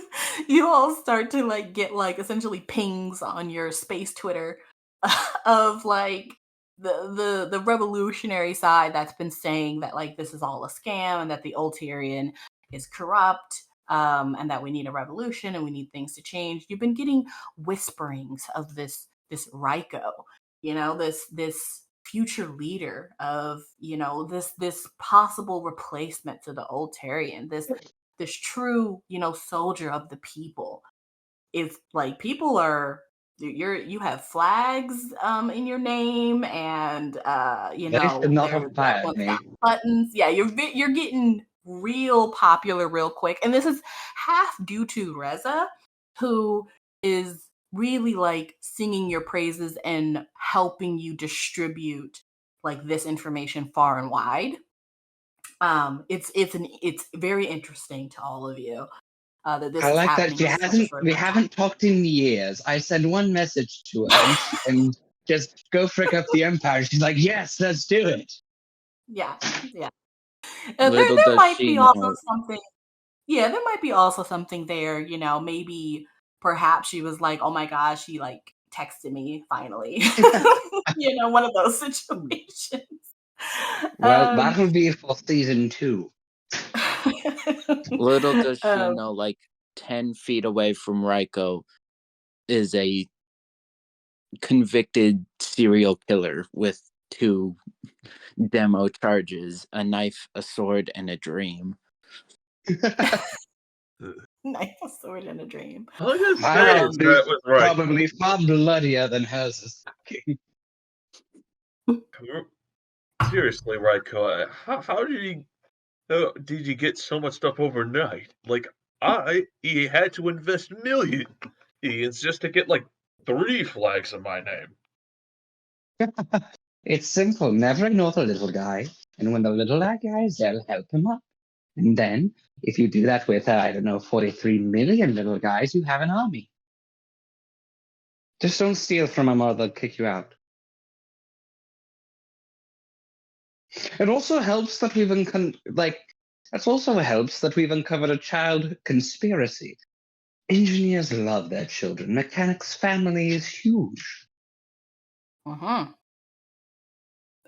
all start to get essentially pings on your space Twitter of the revolutionary side that's been saying that this is all a scam and that the Ulterian is corrupt, and that we need a revolution and we need things to change. You've been getting whisperings of this Ryko, this future leader of this possible replacement to the Ulterian, this true soldier of the people. It's people are you have flags in your name, and They should not have fired me. buttons. Yeah, you're getting real popular real quick, and this is half due to Reza, who is really like singing your praises and helping you distribute like this information far and wide. It's very interesting to all of you that this I is like that happening she in such a hasn't. short We amount of time. haven't talked in years. I send one message to her, and just go frick up the empire. She's like, "Yes, let's do it." Yeah, yeah. Little There does might she be also know. something. Yeah, there might be also something there. Maybe perhaps she was like, "Oh my gosh," she like texted me finally. One of those situations. Well, Um, that'll be for season 2. Little does she um, know, like 10 feet away from Raiko is a convicted serial killer with 2 demo charges, a knife, a sword, and a dream. Knife, a sword, and a dream. I was gonna My say house is is that was right. probably far bloodier than hers is looking. Seriously, Raiko, how did you get so much stuff overnight? Like, he had to invest millions just to get like 3 flags in my name. It's simple. Never ignore the little guy, and when the little guy is there, help him up. And then, if you do that with, I don't know, 43 million little guys, you have an army. Just don't steal from them or they'll kick you out. It also helps that that also helps that we've uncovered a child conspiracy. Engineers love their children. Mechanics' family is huge. Mhm.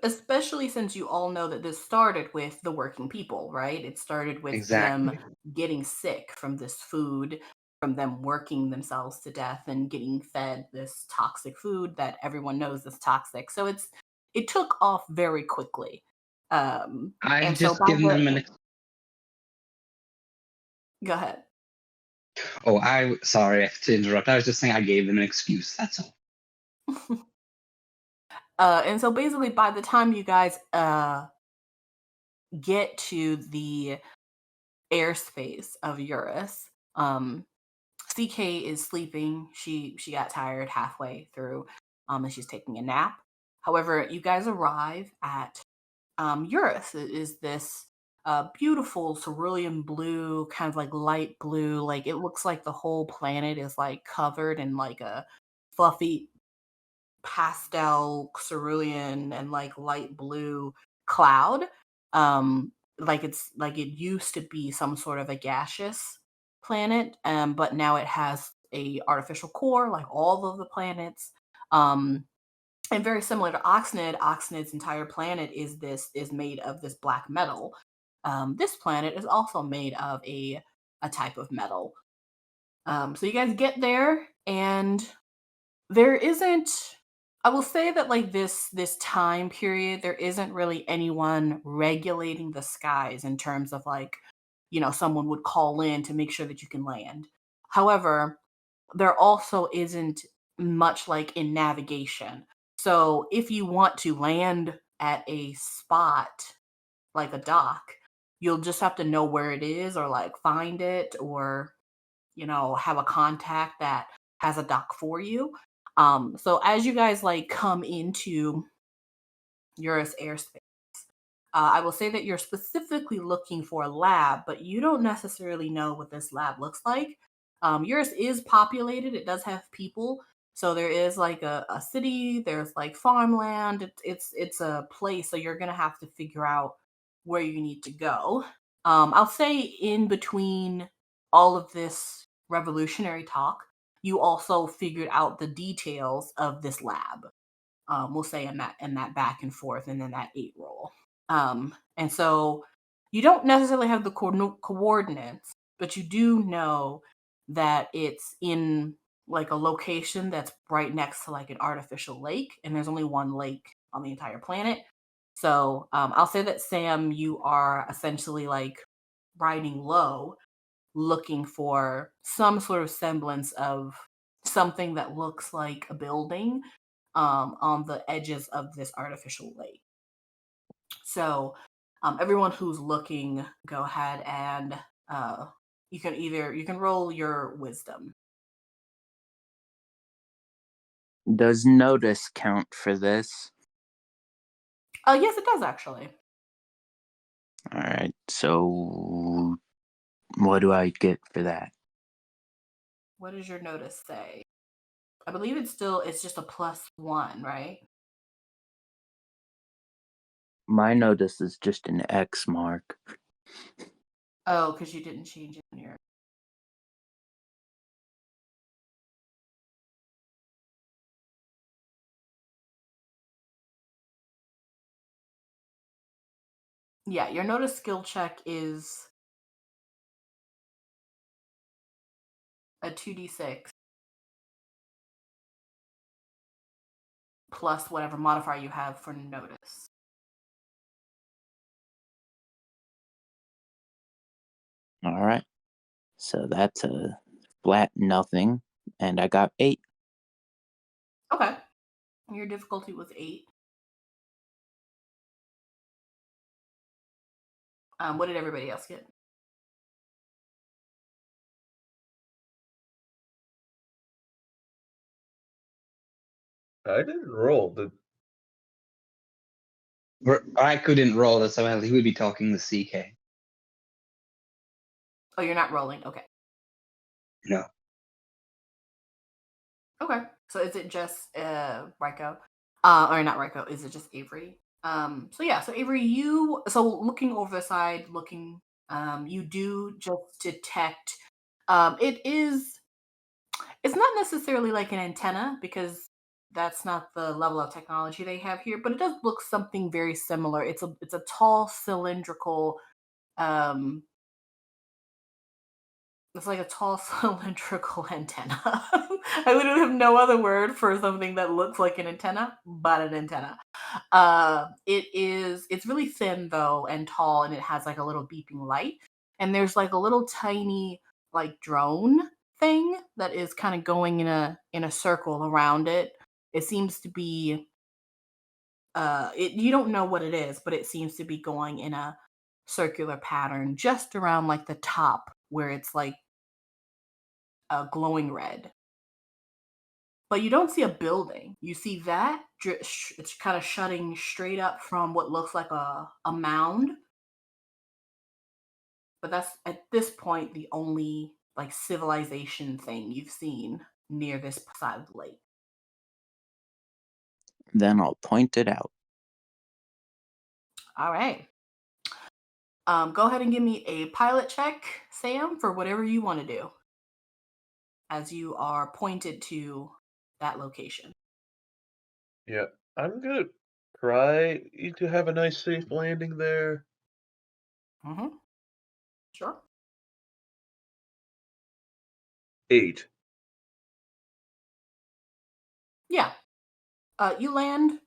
Especially since you all know that this started with the working people, right? It started with them Exactly. getting sick from this food, from them working themselves to death and getting fed this toxic food that everyone knows is toxic. So it took off very quickly. I've And so just by given them an. go ahead. Oh, sorry to interrupt. I was just saying I gave them an excuse. That's all. And so basically by the time you guys get to the airspace of Eurus, CK is sleeping. She got tired halfway through, and she's taking a nap. However, you guys arrive at Eurus. It is this beautiful cerulean blue, kind of like light blue. Like it looks like the whole planet is like covered in like a fluffy pastel cerulean and like light blue cloud. Like it's like it used to be some sort of a gaseous planet, but now it has a artificial core like all of the planets. Um, and very similar to Oxnard, Oxnard's entire planet is made of this black metal. This planet is also made of a type of metal. So you guys get there, and there isn't. I will say that like this time period, there isn't really anyone regulating the skies in terms of like, someone would call in to make sure that you can land. However, there also isn't much like in navigation. So if you want to land at a spot like a dock, you'll just have to know where it is or like find it or have a contact that has a dock for you. So as you guys like come into Eurus airspace, I will say that you're specifically looking for a lab, but you don't necessarily know what this lab looks like. Yours is populated; it does have people, so there is like a city. There's like farmland. It's a place, so you're gonna have to figure out where you need to go. I'll say in between all of this revolutionary talk, you also figured out the details of this lab. We'll say in that back and forth, and then that 8 roll. And so you don't necessarily have the coordinates, but you do know that it's in like a location that's right next to like an artificial lake, and there's only one lake on the entire planet. So I'll say that Sam, you are essentially like riding low, looking for some sort of semblance of something that looks like a building on the edges of this artificial lake. So, everyone who's looking, go ahead and you can roll your wisdom. Does notice count for this? Yes, it does actually. Alright, so what do I get for that? What does your notice say? I believe it's just a +1, right? My notice is just an X mark. Oh, because you didn't change it in your. Yeah, your notice skill check is a 2d6 plus whatever modifier you have for notice. Alright, so that's a flat nothing, and I got 8. Okay. Your difficulty was 8. What did everybody else get? I didn't roll. I couldn't roll that, so he would be talking to CK. Oh, you're not rolling. Okay. No. Okay. So is it just Ryko? Or not Ryko, is it just Avery? So yeah, so Avery, looking over the side, you do just detect it's not necessarily like an antenna because that's not the level of technology they have here, but it does look something very similar. It's a tall cylindrical um it's like a tall cylindrical antenna. I literally have no other word for something that looks like an antenna, but an antenna. It's really thin though and tall, and it has like a little beeping light. And there's like a little tiny like drone thing that is kind of going in a circle around it. It seems to be you don't know what it is, but it seems to be going in a circular pattern just around like the top where it's like glowing red. But you don't see a building. You see that it's kind of shutting straight up from what looks like a mound. But that's at this point the only like civilization thing you've seen near this side of the lake. Then I'll point it out. All right. Go ahead and give me a pilot check, Sam, for whatever you want to do as you are pointed to that location. Yeah, I'm gonna try to have a nice safe landing there. Mm-hmm. Sure. 8. Yeah. You land.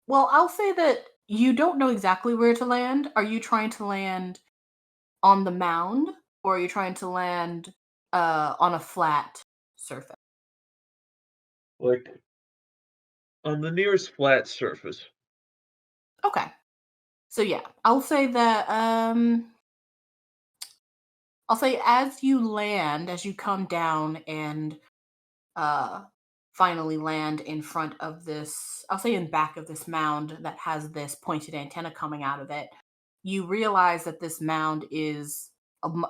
Well, I'll say that you don't know exactly where to land. Are you trying to land on the mound, or are you trying to land on a flat surface? Like, on the nearest flat surface. Okay. So yeah, I'll say as you land, as you come down and uh finally land in front of this, I'll say in back of this mound that has this pointed antenna coming out of it, you realize that this mound is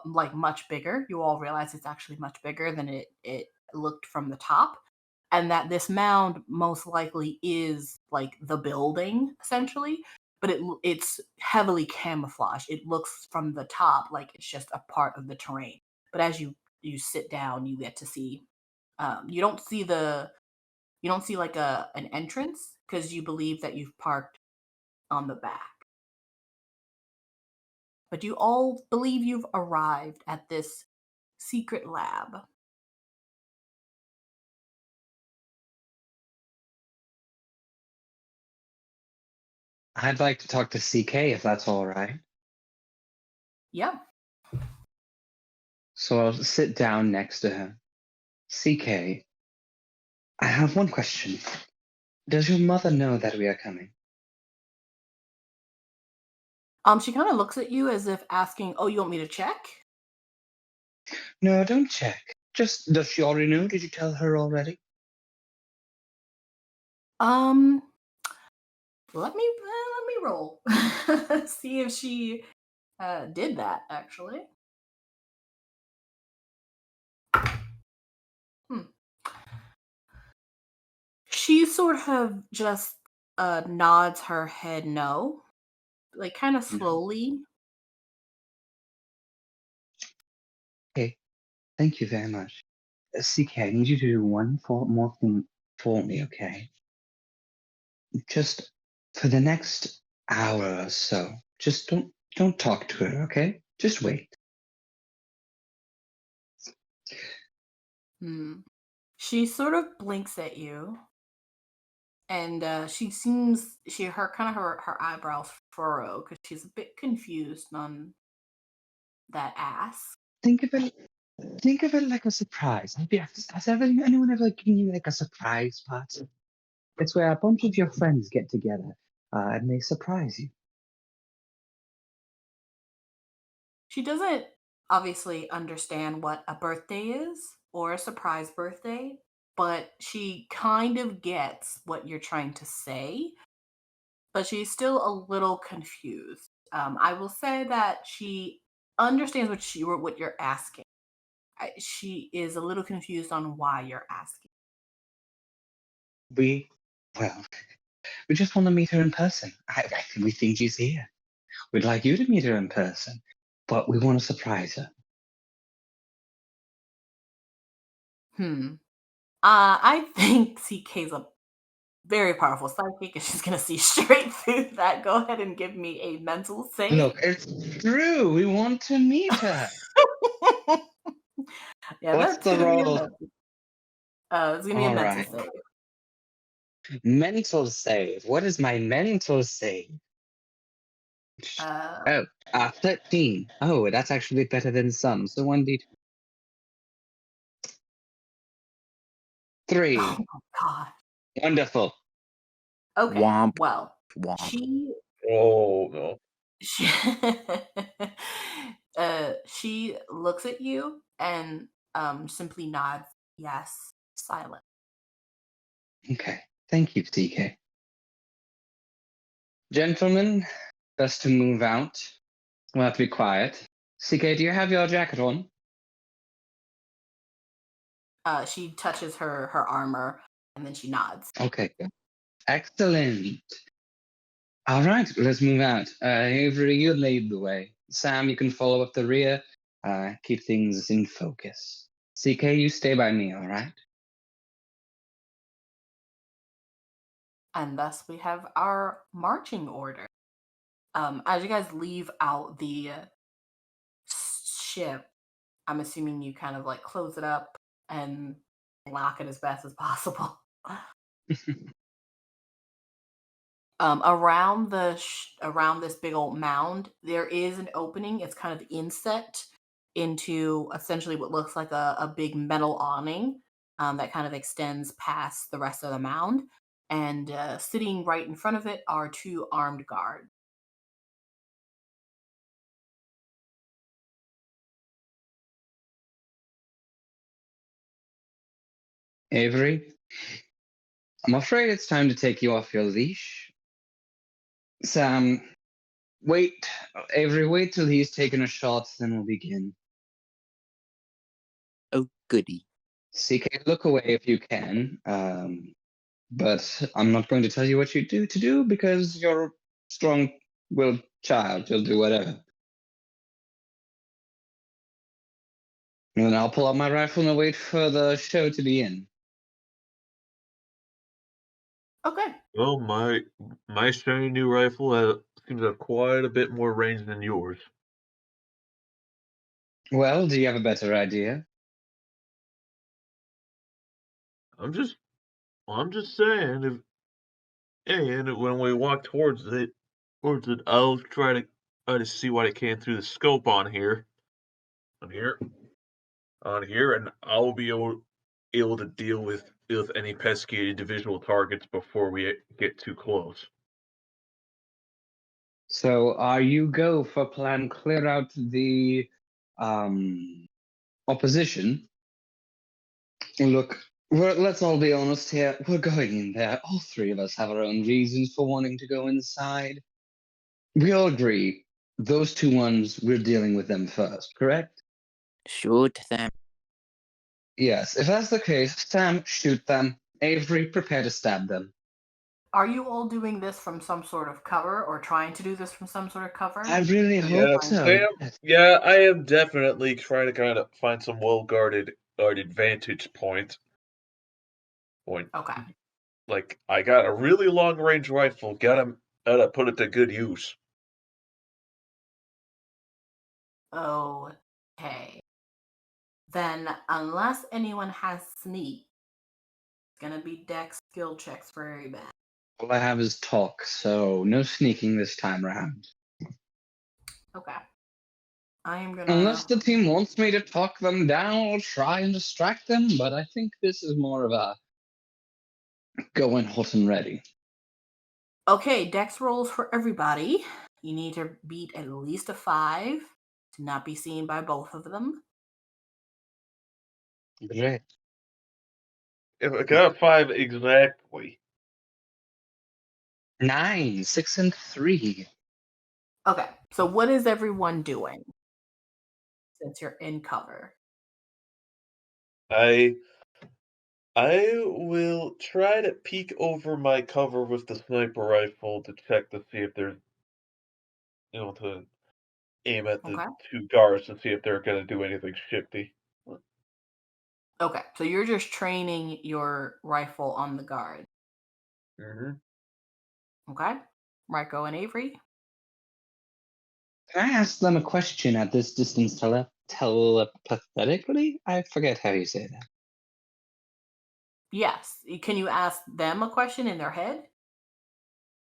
like much bigger. You all realize it's actually much bigger than it looked from the top, and that this mound most likely is like the building essentially, but it's heavily camouflaged. It looks from the top like it's just a part of the terrain, but as you sit down, you get to see you don't see like an entrance because you believe that you've parked on the back. But you all believe you've arrived at this secret lab. I'd like to talk to CK if that's all right. Yeah. So I'll sit down next to him. CK, I have one question. Does your mother know that we are coming? She kind of looks at you as if asking, "Oh, you want me to check?" No, don't check. Just, does she already know? Did you tell her already? Um, let me roll. See if she did that actually. Hmm. She sort of just nods her head no, like kind of No. slowly. Okay, thank you very much. CK, I need you to do one more thing for me, okay? Just for the next hour or so, just don't talk to her, okay? Just wait. Hmm. She sort of blinks at you, and she seems her eyebrows furrow because she's a bit confused on that ask. Think of it. Think of it like a surprise. Anyone ever given you like a surprise party? It's where a bunch of your friends get together and they surprise you. She doesn't obviously understand what a birthday is or a surprise birthday, but she kind of gets what you're trying to say, but she's still a little confused. I will say that she understands what you're asking. She is a little confused on why you're asking. Well, we just want to meet her in person. We think she's here. We'd like you to meet her in person, but we want to surprise her. Hmm. I think CK's a very powerful psychic, and she's gonna see straight through that. Go ahead and give me a mental save. Look, it's true. We want to meet her. Yeah, What's that's the gonna be a role? mental. It's gonna be a All mental right. save. Mental save. What is my mental save? Uh, Oh, 13. Oh, that's actually better than some. So 1d3. oh 3. my god. Wonderful. Okay, Womp well, womp. she Oh no. she she looks at you and simply nods yes, silent. Okay. Thank you, TK. Gentlemen, best to move out. We'll have to be quiet. CK, do you have your jacket on? She touches her armor and then she nods. Okay. Excellent. All right, let's move out. Avery, you lead the way. Sam, you can follow up the rear. Keep things in focus. CK, you stay by me, all right? And thus we have our marching order. As you guys leave out the ship, I'm assuming you kind of like close it up and lock it as best as possible. Around this big old mound, there is an opening. It's kind of inset into essentially what looks like a big metal awning that kind of extends past the rest of the mound. And sitting right in front of it are two armed guards. Avery, I'm afraid it's time to take you off your leash. Sam, wait. Avery, wait till he's taken a shot, then we'll begin. Oh goody. CK, look away if you can. But I'm not going to tell you what you do to do because you're a strong-willed child. You'll do whatever. And then I'll pull out my rifle and wait for the show to begin. Okay. Well, my shiny new rifle seems to have quite a bit more range than yours. Well, do you have a better idea? I'm just I'm just saying if and when we walk towards it, I'll try to see what I can through the scope on here, and I'll be able to deal with any pesky individual targets before we get too close. So, are you go for plan clear out the um, opposition? Look, Let's all be honest here. We're going in there. All three of us have our own reasons for wanting to go inside. We all agree those two ones, we're dealing with them first, correct? Shoot them. Yes, if that's the case, Sam, shoot them. Avery, prepare to stab them. Are you all doing this from some sort of cover or trying to do this from some sort of cover? I really hope Yeah, so. Sam. Yeah, I am definitely trying to kind of find some well-guarded vantage point. Okay. Like, I got a really long-range rifle. Gotta put it to good use. Okay. Then, unless anyone has sneak, it's gonna be dex skill checks for very bad. All I have is talk, so no sneaking this time around. Okay. I am gonna. Unless the team wants me to talk them down, I'll try and distract them, but I think this is more of a going hot and ready. Okay, dex rolls for everybody. You need to beat at least a 5 to not be seen by both of them. Great. If I got 5 exactly. 9, 6, and 3. Okay, so what is everyone doing since you're in cover? I will try to peek over my cover with the sniper rifle to check to see if there's, to aim at the Okay. 2 guards to see if they're gonna do anything shifty. Okay, so you're just training your rifle on the guard. Mhm. Okay, Marco and Avery. Can I ask them a question at this distance telepathetically? I forget how you say that. Yes, can you ask them a question in their head?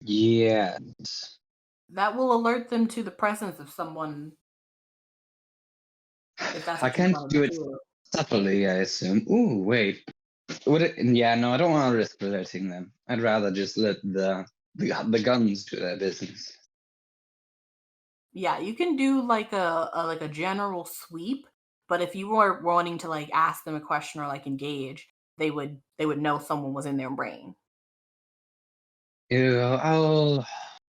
Yes. That will alert them to the presence of someone. If that's I what you can't want do to it do. subtly, I assume. Ooh, wait. Would it? Yeah, no, I don't want to risk alerting them. I'd rather just let the guns do their business. Yeah, you can do like a general sweep, but if you were wanting to like ask them a question or like engage, they would know someone was in their brain. Yeah,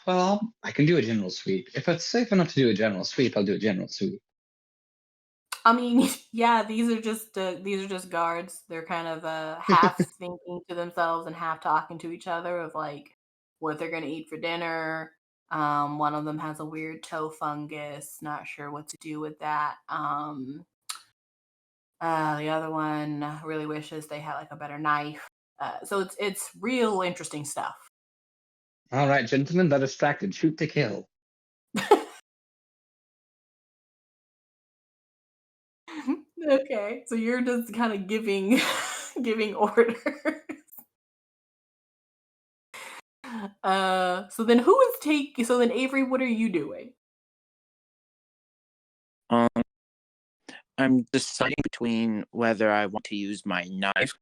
I can do a general sweep. If it's safe enough to do a general sweep, I'll do a general sweep. I mean, yeah, these are just guards. They're kind of half thinking to themselves and half talking to each other of like what they're gonna eat for dinner. One of them has a weird toe fungus. Not sure what to do with that. The other one really wishes they had like a better knife. So it's real interesting stuff. All right, gentlemen, they're distracted. Shoot to kill. Okay, so you're just kind of giving giving orders. So then who is taking? So then Avery, what are you doing? Um, I'm deciding between whether I want to use my knife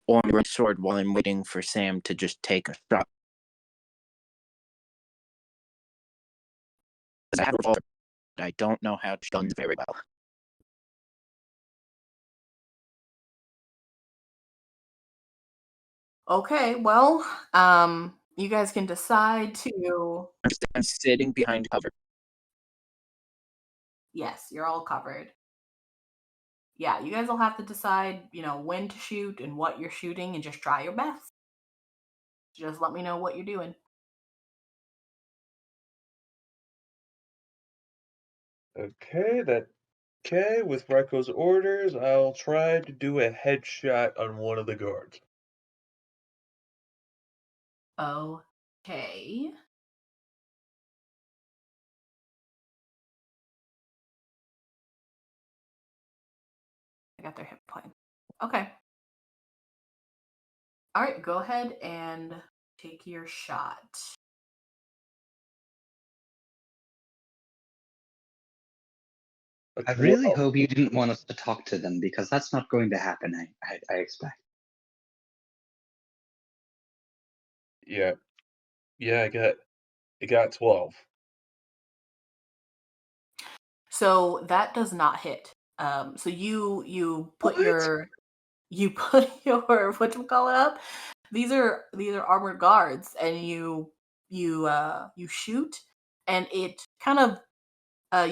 or my sword while I'm waiting for Sam to just take a shot. I have a revolver, but I don't know how to guns very well. Okay, well, you guys can decide to. I'm sitting behind cover. Yes, you're all covered. Yeah, you guys will have to decide, when to shoot and what you're shooting, and just try your best. Just let me know what you're doing. Okay, with Reiko's orders, I'll try to do a headshot on one of the guards. Okay. I got their hit point. Okay. All right, go ahead and take your shot. I really hope you didn't want us to talk to them because that's not going to happen. I expect. Yeah, yeah, I got 12. So that does not hit. So you put What? you put your whatchamacallit up. These are armored guards, and you shoot, and it kind of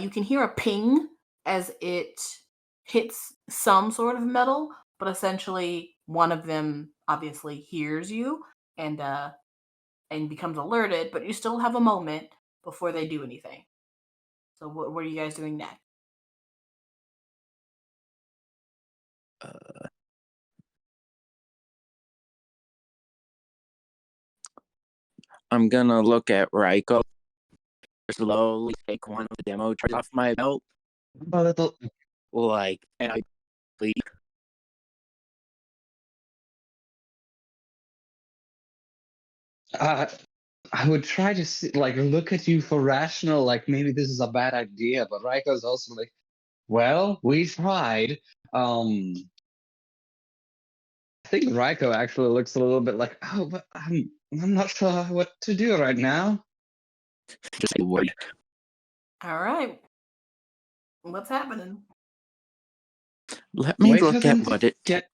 you can hear a ping as it hits some sort of metal, but essentially one of them obviously hears you and becomes alerted, but you still have a moment before they do anything. So what are you guys doing next? I'm gonna look at Raiko, slowly take one of the demo charges off my belt, A little. and I please. I would try to see, look at you for rational, maybe this is a bad idea, but Raiko's also like, well, we tried. I think Raiko actually looks a little bit like, oh, but I'm not sure what to do right now. Just say a word. All right. What's happening? Let me Wait for look them at to what it. get.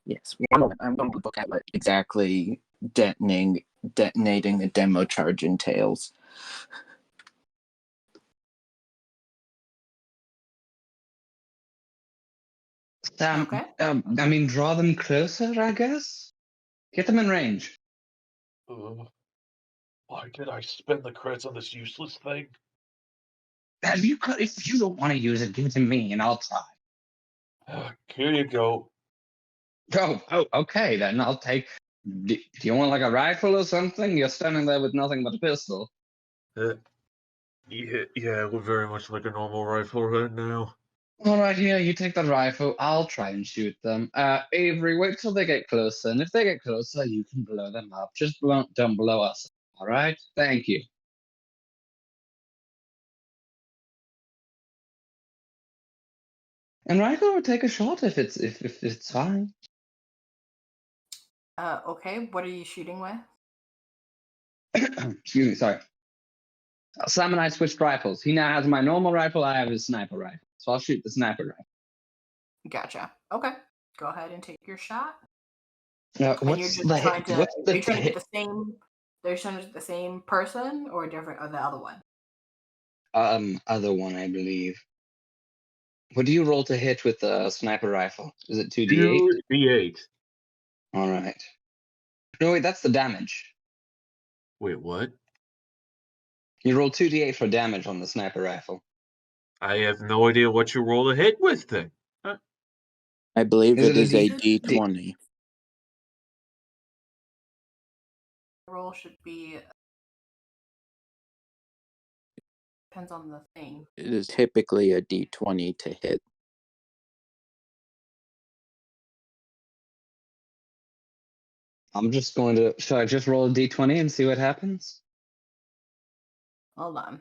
Yes, one moment. I'm going to look at what exactly detonating the demo charge entails. Okay. Draw them closer, I guess. Get them in range. Why did I spend the credits on this useless thing? If you don't want to use it, give it to me and I'll try. Here you go. Oh, okay, then I'll take. Do you want a rifle or something? You're standing there with nothing but a pistol. Yeah, it would very much like a normal rifle right now. All right, here, you take the rifle. I'll try and shoot them. Avery, wait till they get closer, and if they get closer, you can blow them up. Just don't blow us up, all right? Thank you. And Raiko will take a shot if it's fine. Okay. What are you shooting with? Excuse me, sorry. Sam and I switched rifles. He now has my normal rifle. I have his sniper rifle. So I'll shoot the sniper rifle. Gotcha. Okay. Go ahead and take your shot. And you're what's just the trying to. what's Are you trying to hit? get the same? They're trying to get the same person or different, or the other one? Other one, I believe. What do you roll to hit with a sniper rifle? Is it 2d8? 2d8. All right. No, wait, that's the damage. Wait, what? You roll 2d8 for damage on the sniper rifle. I have no idea what you roll to hit with then. I believe Is it it a is a D- D20. Roll should be depends on the thing. It is typically a D20 to hit. I'm just going to. Should I just roll a d20 and see what happens? Hold on.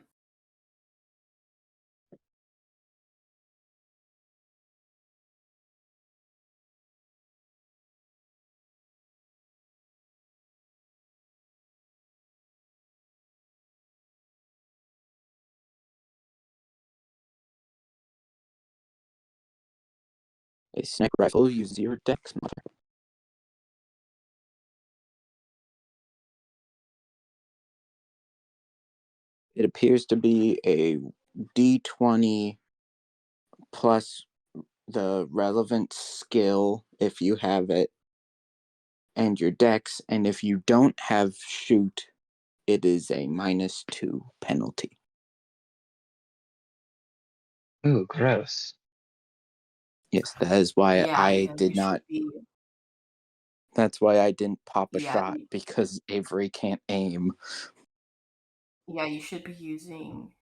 A sniper rifle uses your dex modifier. It appears to be a D20 plus the relevant skill if you have it, and your dex, and if you don't have shoot, it is a -2 penalty. Ooh, gross. Yes, that is why I did not. That's why I didn't pop a shot, because Avery can't aim. Yeah, you should be using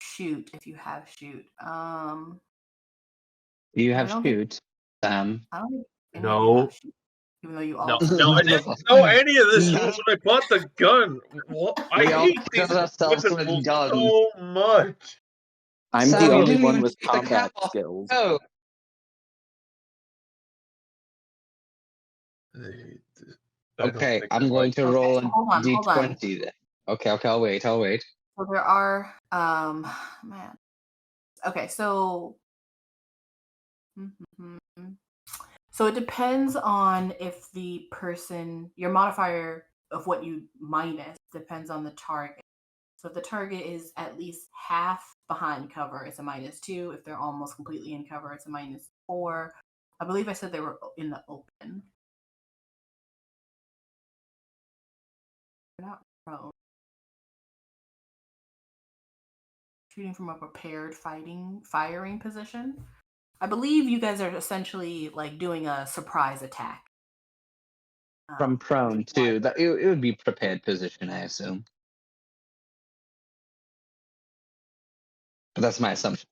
shoot if you have shoot. Do you have shoot, Sam? I don't think any of you No. have shoot, even though you all. No, I didn't know any of this when I bought the gun. What? I hate these weapons so much. I'm Sam, the you only didn't one even with take the combat cap off. skills. Oh. Okay, I'm going to roll a d20 then. Okay, I'll wait. So there are man. Okay, so So it depends on if the person, your modifier of what you minus depends on the target. So if the target is at least half behind cover, it's a -2. If they're almost completely in cover, it's a -4. I believe I said they were in the open. They're not prone. Shooting from a prepared firing position. I believe you guys are essentially like doing a surprise attack. From prone too. That it would be prepared position, I assume. But that's my assumption.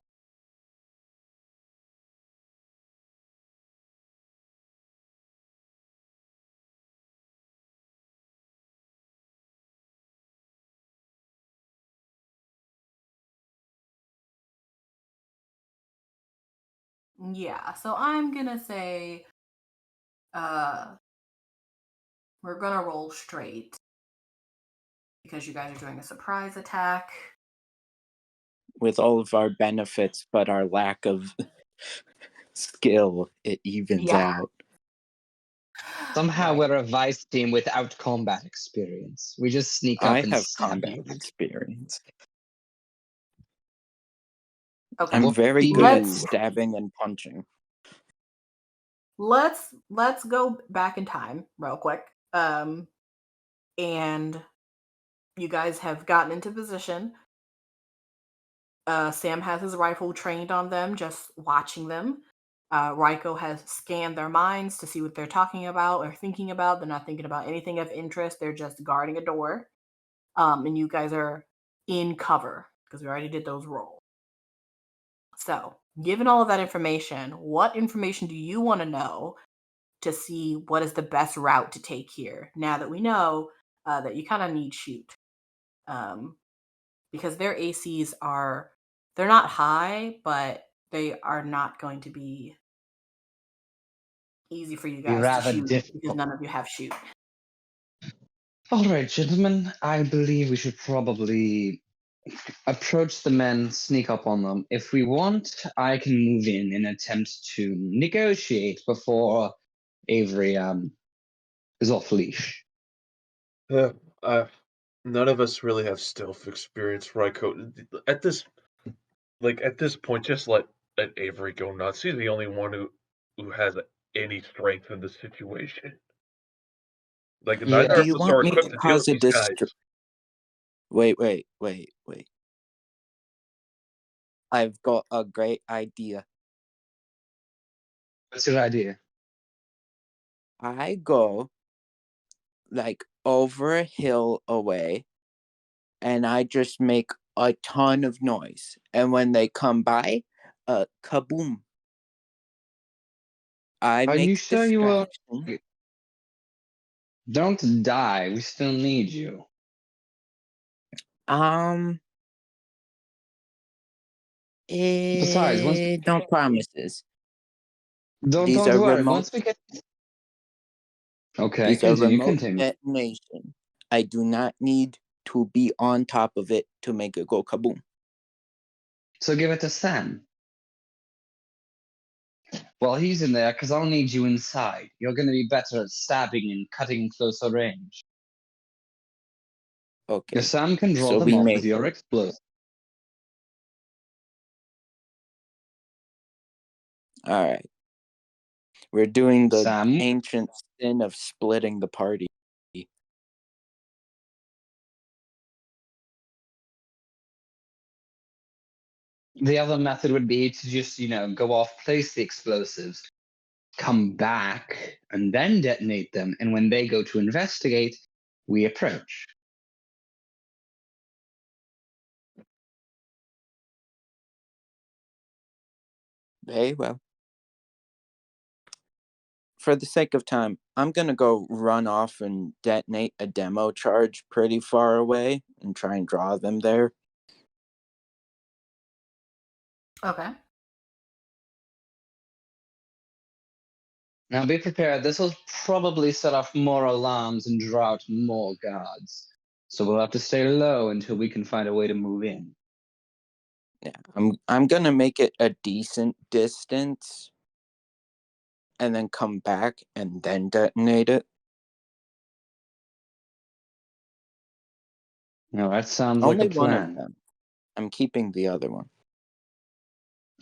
Yeah, so I'm gonna say we're gonna roll straight because you guys are doing a surprise attack. With all of our benefits, but our lack of skill, it evens out. Somehow Right. we're a V.I.C.E team without combat experience. We just sneak up I and have stab combat you. experience. Okay. I'm very good at Let's stabbing and punching. let's go back in time real quick. And you guys have gotten into position. Sam has his rifle trained on them, just watching them. Raiko has scanned their minds to see what they're talking about or thinking about. They're not thinking about anything of interest. They're just guarding a door. And you guys are in cover because we already did those rolls. So, given all of that information, what information do you want to know to see what is the best route to take here? Now that we know that you kind of need shoot, because their ACs they're not high, but they are not going to be easy for you Be guys to rather shoot because difficult. none of you have shoot. All right, gentlemen. I believe we should probably approach the men, sneak up on them. If we want, I can move in and attempt to negotiate before Avery is off leash. Yeah, none of us really have stealth experience, Raiko. At this point, just let Avery go nuts. He's the only one who has any strength in the situation. Like Yeah. neither Do of you us want are me equipped to to deal with cause a these guys. Wait. I've got a great idea. What's your idea? I go like over a hill away and I just make a ton of noise. And when they come by, kaboom. I Are you make sure you will? distraction. Don't die. We still need you. Besides, No promises. don't These are worry. remote. Once we get okay, These are continue. remote detonation. I do not need to be on top of it to make it go kaboom. So give it to Sam. Well, he's in there because I'll need you inside. You're going to be better at stabbing and cutting closer range. Okay. Your Sam can draw So them we off make with your explosive. all right. We're doing the Sam, ancient sin of splitting the party. the other method would be to just, go off, place the explosives, come back, and then detonate them. And when they go to investigate, we approach. Very well. For the sake of time, I'm going to go run off and detonate a demo charge pretty far away and try and draw them there. Okay. Now be prepared. This will probably set off more alarms and draw out more guards. So we'll have to stay low until we can find a way to move in. Yeah, I'm going to make it a decent distance and then come back and then detonate it? No, that sounds Only like a one of plan. them. I'm keeping the other one.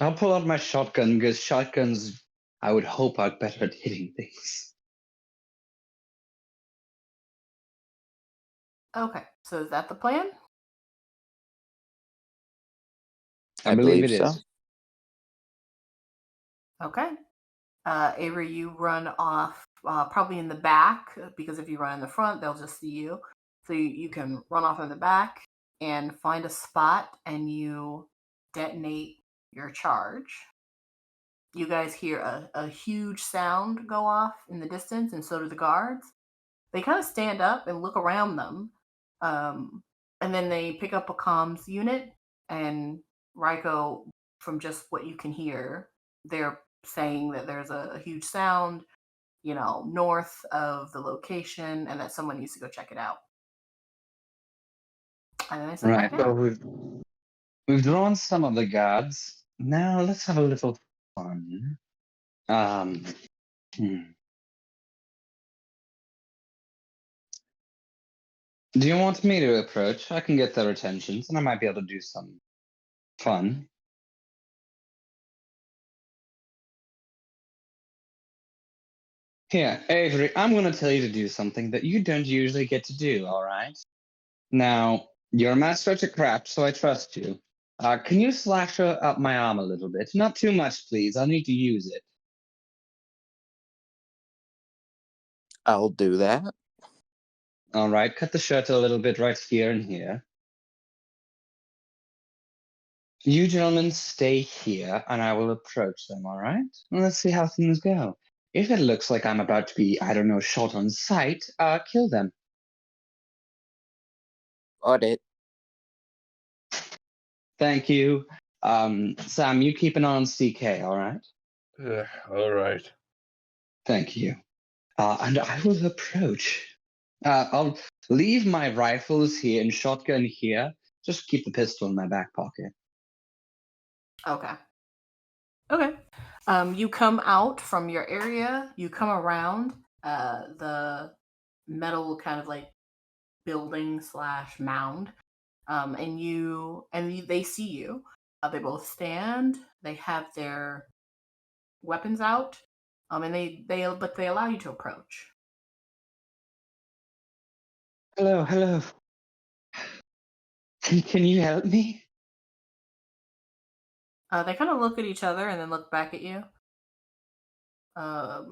I'll pull out my shotgun because shotguns, I would hope, are better at hitting things. Okay, so is that the plan? I believe believe it so. is. Okay. Avery, you run off probably in the back, because if you run in the front, they'll just see you. So you can run off in the back and find a spot, and you detonate your charge. You guys hear a huge sound go off in the distance, and so do the guards. They kind of stand up and look around them, and then they pick up a comms unit, and Ryko, from just what you can hear, they're saying that there's a huge sound, north of the location, and that someone needs to go check it out. And then they sit back Right. down. Well, we've drawn some of the guards. Now let's have a little fun. Hmm. Do you want me to approach? I can get their attentions, and I might be able to do some fun. Here, Avery, I'm going to tell you to do something that you don't usually get to do, all right? Now, you're a master at your craft, so I trust you. Can you slash up my arm a little bit? Not too much, please. I'll need to use it. I'll do that. All right, cut the shirt a little bit right here and here. You gentlemen stay here, and I will approach them, all right? Well, let's see how things go. If it looks like I'm about to be, I don't know, shot on sight, kill them. Got it. Thank you. Sam, you keep an eye on CK, all right? All right. Thank you. And I will approach. I'll leave my rifles here and shotgun here. Just keep the pistol in my back pocket. Okay. You come out from your area. You come around the metal kind of like building / mound, and they see you. They both stand. They have their weapons out, and they allow you to approach. Hello. Can you help me? They kind of look at each other and then look back at you. Are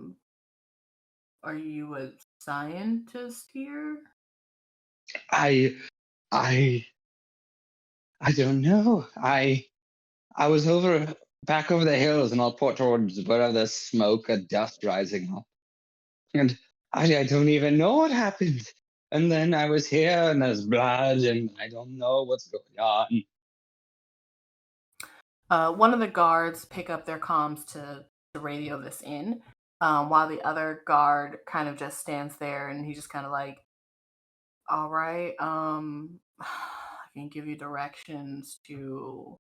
you a scientist here? I don't know. I was back over the hills and I'll point towards where there's smoke and dust rising up. And I don't even know what happened. And then I was here and there's blood and I don't know what's going on. One of the guards pick up their comms to radio this in, while the other guard kind of just stands there, and he's just kind of like, all right, I can give you directions to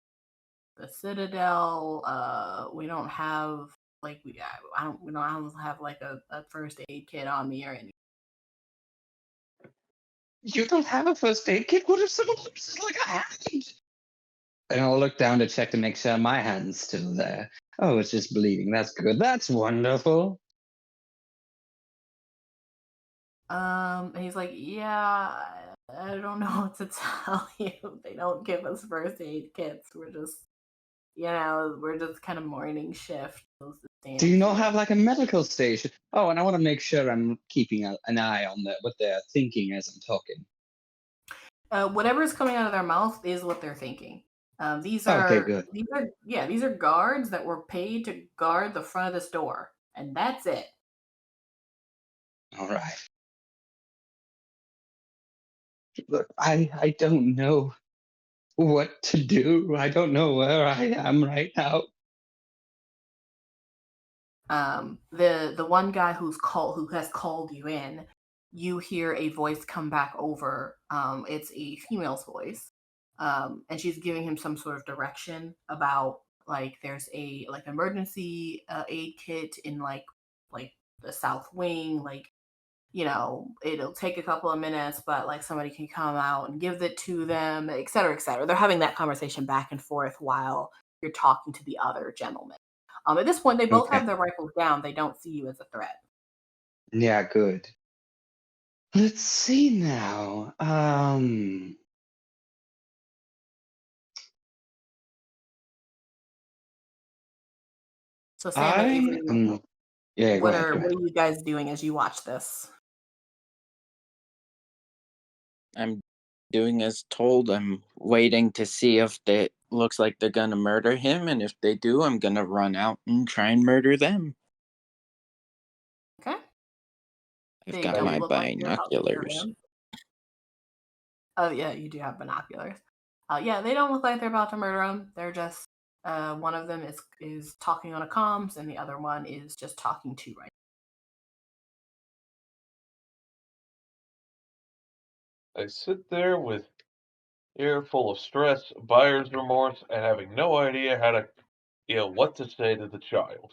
the Citadel. We don't have like I don't have like a first aid kit on me or anything. You don't have a first aid kit? What if someone loses like a hand? And I'll look down to check to make sure my hand's still there. Oh, it's just bleeding. That's good. That's wonderful. And he's like, yeah, I don't know what to tell you. They don't give us first aid kits. We're just kind of morning shift. Do you not have like a medical station? Oh, and I want to make sure I'm keeping an eye on what they're thinking as I'm talking. Whatever is coming out of their mouth is what they're thinking. These Okay, are good. these are guards that were paid to guard the front of this door, and that's it. All right. Look, I don't know what to do. I don't know where I am right now. The one guy who has called you in, you hear a voice come back over. It's a female's voice, and she's giving him some sort of direction about like there's a like emergency aid kit in like like the south wing, like, you know, it'll take a couple of minutes, but like somebody can come out and give it to them, et cetera, et cetera. They're having that conversation back and forth while you're talking to the other gentleman. At this point, they both Okay. have their rifles down. They don't see you as a threat. Yeah, good. Let's see now. So Sam and I Avery, yeah, go what ahead, are go what ahead. are you guys doing as you watch this? I'm doing as told. I'm waiting to see if they looks like they're gonna murder him, and if they do, I'm gonna run out and try and murder them. Okay. I've They got don't my look like they're about to murder binoculars. him. Oh yeah, you do have binoculars. Yeah, they don't look like they're about to murder him. They're just one of them is talking on a comms, and the other one is just talking to right. I sit there with ear full of stress, buyer's remorse, and having no idea how to, what to say to the child.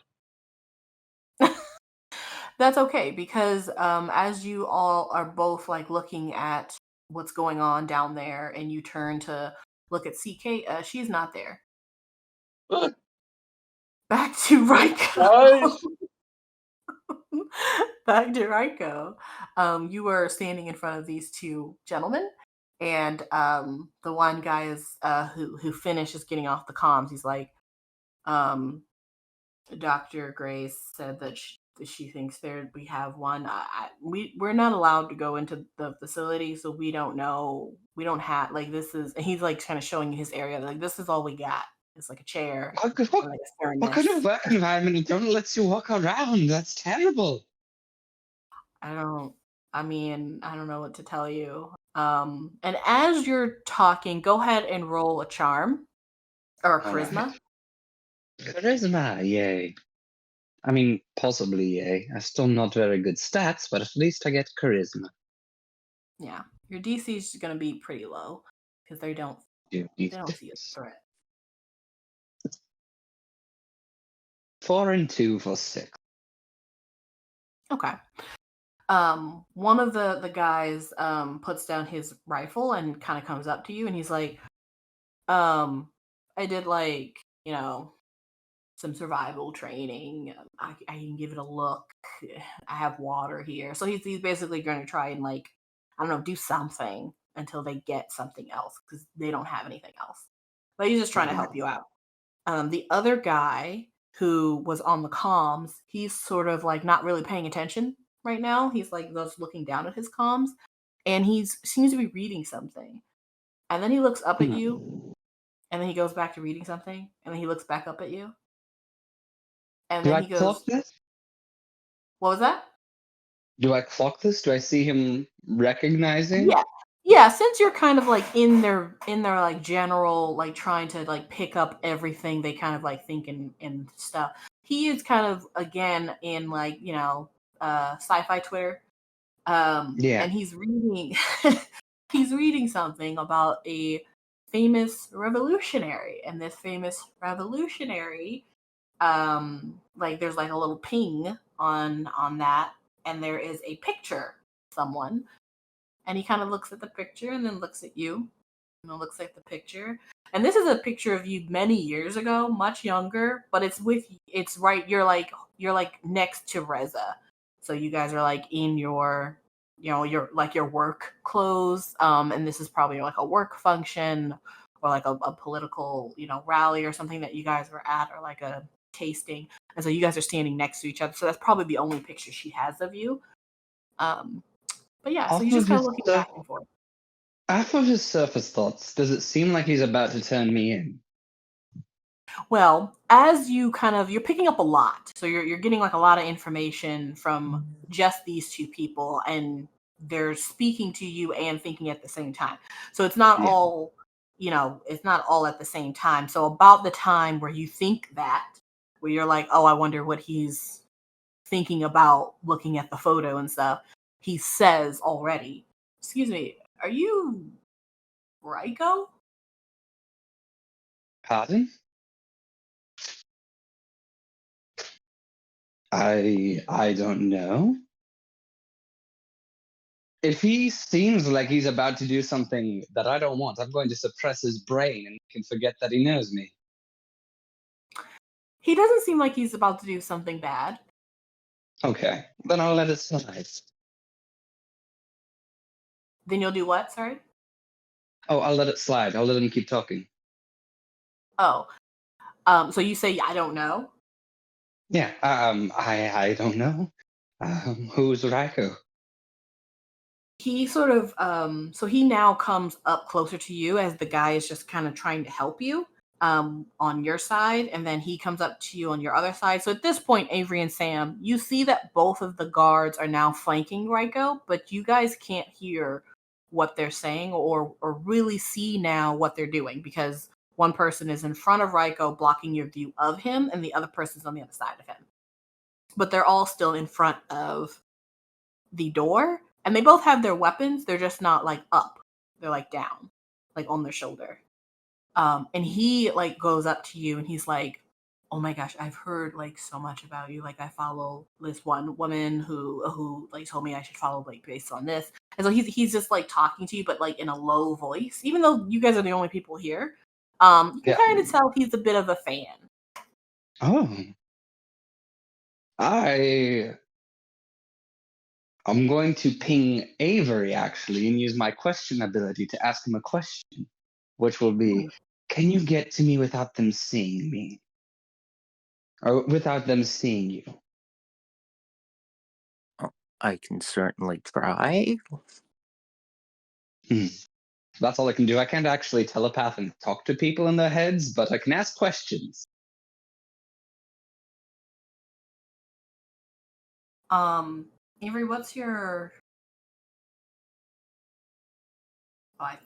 That's okay because as you all are both like looking at what's going on down there, and you turn to look at CK, she's not there. Back to Ryko. Guys, Back to Ryko. You are standing in front of these two gentlemen, and the one guy is who finishes getting off the comms. He's like, Dr. Grace said that she thinks there we have one. We're not allowed to go into the facility, so we don't know. We don't have like this is. He's like kind of showing you his area. Like this is all we got. It's like a chair and like a What kind thermos. of work environment don't let you walk around? That's terrible. I don't. I mean, I don't know what to tell you. And as you're talking, go ahead and roll a charm or a All right. charisma. Charisma, yay. I mean, possibly yay. I'm still not very good stats, but at least I get charisma. Yeah, your DC is going to be pretty low because they don't see you as a threat. 4 and 2 for 6. Okay. One of the guys puts down his rifle and kind of comes up to you, and he's like, I did like, you know, some survival training. I can give it a look. I have water here. So he's basically going to try and like, I don't know, do something until they get something else because they don't have anything else. But he's just trying to help you out. The other guy who was on the comms, he's sort of like not really paying attention right now. He's like just looking down at his comms, and he's seems to be reading something. And then he looks up at you, and then he goes back to reading something, and then he looks back up at you, and Do then I he clock goes, this? "What was that?" Do I clock this? Do I see him recognizing? Yeah. Yeah, since you're kind of like in their like general like trying to like pick up everything they kind of like think and stuff. He is kind of again in like, you know, sci-fi Twitter. Yeah. And he's reading he's reading something about a famous revolutionary, and this famous revolutionary like there's like a little ping on that, and there is a picture of someone, and he kind of looks at the picture and then looks at you and then looks at the picture, and this is a picture of you many years ago, much younger, but it's right, you're like next to Reza, so you guys are like in your, you know, your work clothes, and this is probably like a work function or like a political, you know, rally or something that you guys were at, or like a tasting, and so you guys are standing next to each other, so that's probably the only picture she has of you. um but yeah, so Off he's of just kind of his looking back and forth. off of his surface thoughts, does it seem like he's about to turn me in? Well, as you kind of you're picking up a lot, so you're getting like a lot of information from just these two people, and they're speaking to you and thinking at the same time. So it's not Yeah. all, you know, it's not all at the same time. So about the time where you think that, where you're like, oh, I wonder what he's thinking about looking at the photo and stuff, he says already, "Excuse me, are you Ryko?" Pardon? I don't know. If he seems like he's about to do something that I don't want, I'm going to suppress his brain and make him forget that he knows me. He doesn't seem like he's about to do something bad. Okay, then I'll let it slide. Then you'll do what, sorry? Oh, I'll let it slide. I'll let him keep talking. Oh. So you say, I don't know? Yeah, I don't know. Who's Raiko? He sort of, so he now comes up closer to you as the guy is just kind of trying to help you on your side, and then he comes up to you on your other side. So at this point, Avery and Sam, you see that both of the guards are now flanking Raiko, but you guys can't hear what they're saying or really see now what they're doing because one person is in front of Raiko blocking your view of him, and the other person's on the other side of him. But they're all still in front of the door, and they both have their weapons. They're just not like up. They're like down, like on their shoulder. And he like goes up to you and he's like, "Oh my gosh, I've heard like so much about you. Like I follow this one woman who like told me I should follow like based on this." And so he's just like talking to you, but like in a low voice, even though you guys are the only people here. You can Yeah. kind of tell he's a bit of a fan. Oh. I'm going to ping Avery actually and use my question ability to ask him a question, which will be, can you get to me without them seeing me? Or without them seeing you? I can certainly try. That's all I can do. I can't actually telepath and talk to people in their heads, but I can ask questions. Avery, what's your okay.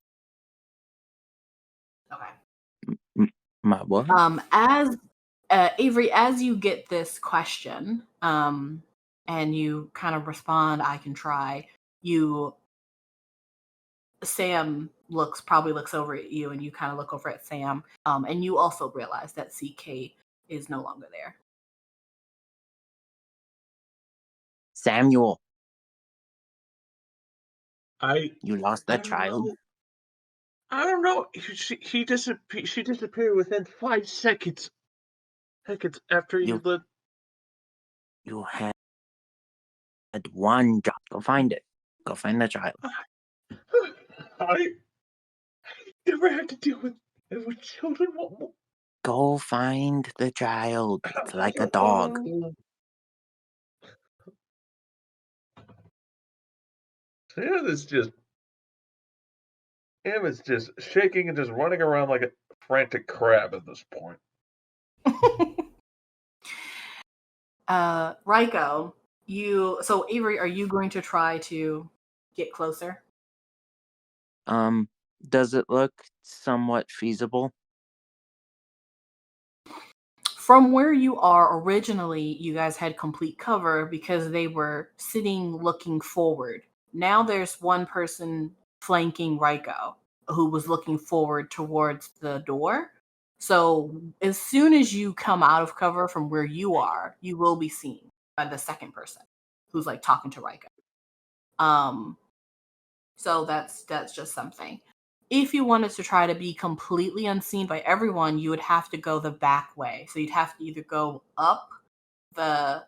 My what? As Avery, as you get this question, and you kind of respond, "I can try." Sam probably looks over at you, and you kind of look over at Sam, and you also realize that CK is no longer there. Samuel, You lost I that don't child? know. I don't know. She disappeared within 5 seconds. Seconds after you You let. you had one job. Go find it. Go find the child. I never had to deal with children. Go find the child. It's like a dog. Sam is just shaking and just running around like a frantic crab at this point. Raiko, so Avery, are you going to try to get closer? Does it look somewhat feasible? From where you are originally, you guys had complete cover because they were sitting looking forward. Now there's one person flanking Raiko who was looking forward towards the door. So as soon as you come out of cover from where you are, you will be seen by the second person who's like talking to Raiko. So that's just something. If you wanted to try to be completely unseen by everyone, you would have to go the back way. So you'd have to either go up the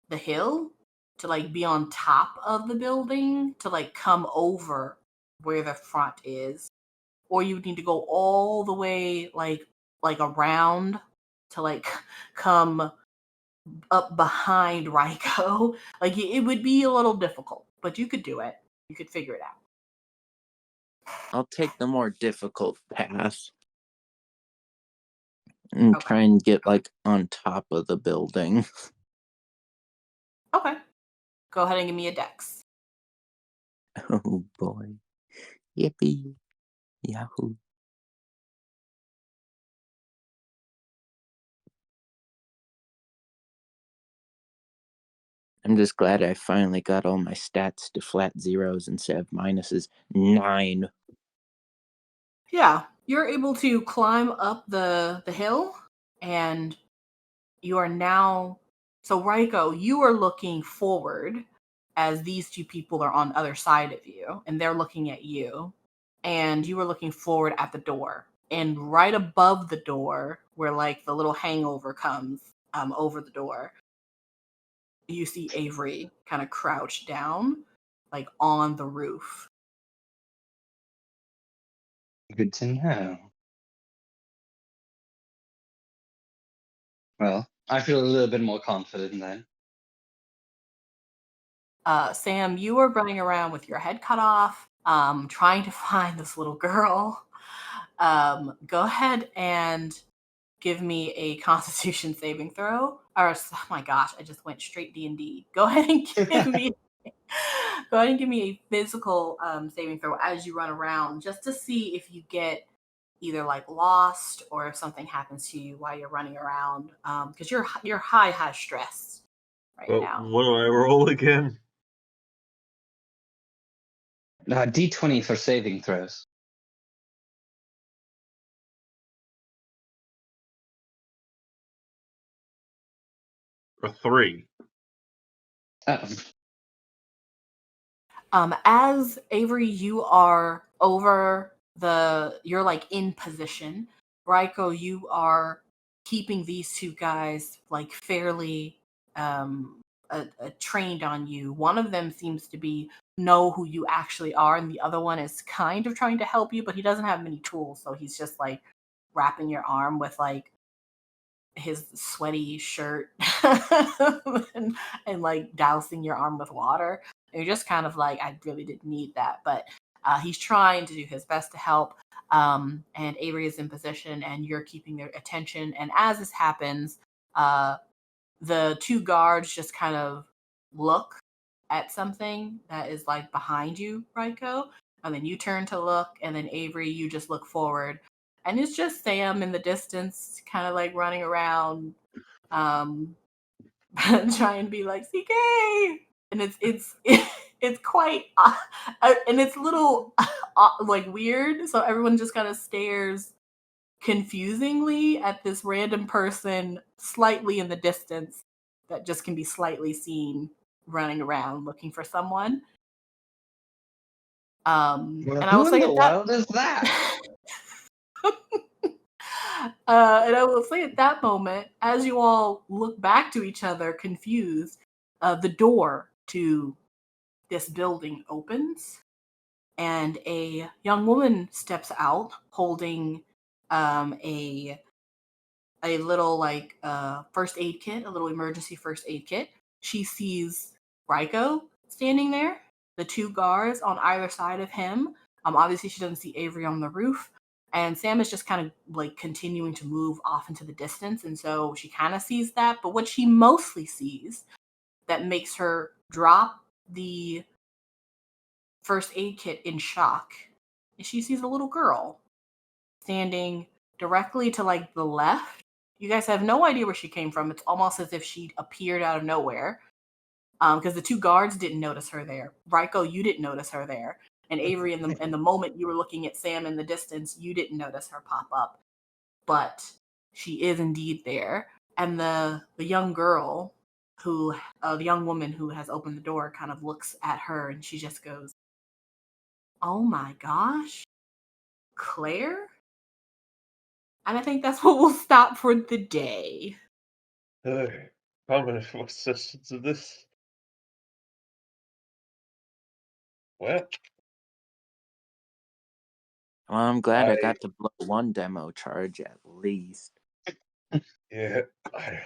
hill to like be on top of the building to like come over where the front is, or you would need to go all the way like around to like come up behind Raiko. Like it would be a little difficult, but you could do it. You could figure it out. I'll take the more difficult path and Okay. try and get like on top of the building. Okay. Go ahead and give me a dex. Oh boy. Yippee. Yahoo. I'm just glad I finally got all my stats to flat zeros instead of minuses. 9. Yeah, you're able to climb up the hill, and you are now So, Raiko, you are looking forward as these two people are on the other side of you, and they're looking at you, and you are looking forward at the door. And right above the door, where like the little hangover comes over the door, you see Avery kind of crouched down, like on the roof. Good to know. Well, I feel a little bit more confident then. Sam, you are running around with your head cut off, trying to find this little girl. Go ahead and give me a Constitution saving throw. Or, oh my gosh, I just went straight D&D. Go ahead and give me a physical saving throw as you run around, just to see if you get either like lost or if something happens to you while you're running around, because you're high stress right But now. what do I roll again? D20 for saving throws. A 3. As Avery, you are you're like in position. Raiko, you are keeping these two guys like fairly trained on you. One of them seems to know who you actually are, and the other one is kind of trying to help you, but he doesn't have many tools, so he's just like wrapping your arm with like his sweaty shirt and like dousing your arm with water. And you're just kind of like, I really didn't need that, but he's trying to do his best to help. And Avery is in position, and you're keeping their attention. And as this happens, the two guards just kind of look at something that is like behind you, Raiko. And then you turn to look, and then Avery, you just look forward. And it's just Sam in the distance, kind of like running around, trying to be like CK. And it's quite and it's a little like weird. So everyone just kind of stares confusingly at this random person slightly in the distance that just can be slightly seen running around looking for someone. Well, And I who will in say the at that world is that? and I will say at that moment, as you all look back to each other confused, the door to this building opens, and a young woman steps out holding a little like first aid kit, a little emergency first aid kit. She sees Raiko standing there, the two guards on either side of him. Obviously she doesn't see Avery on the roof, and Sam is just kind of like continuing to move off into the distance, and so she kind of sees that. But what she mostly sees that makes her drop the first aid kit in shock is she sees a little girl standing directly to like the left. You guys have no idea where she came from. It's almost as if she appeared out of nowhere. Because the two guards didn't notice her there. Raiko, you didn't notice her there. And Avery, in the moment you were looking at Sam in the distance, you didn't notice her pop up. But she is indeed there. And the young girl the young woman who has opened the door kind of looks at her, and she just goes, "Oh my gosh, Claire?" And I think that's what we'll stop for the day. How many sessions of this? Well, I'm glad I got to blow one demo charge at least. yeah, I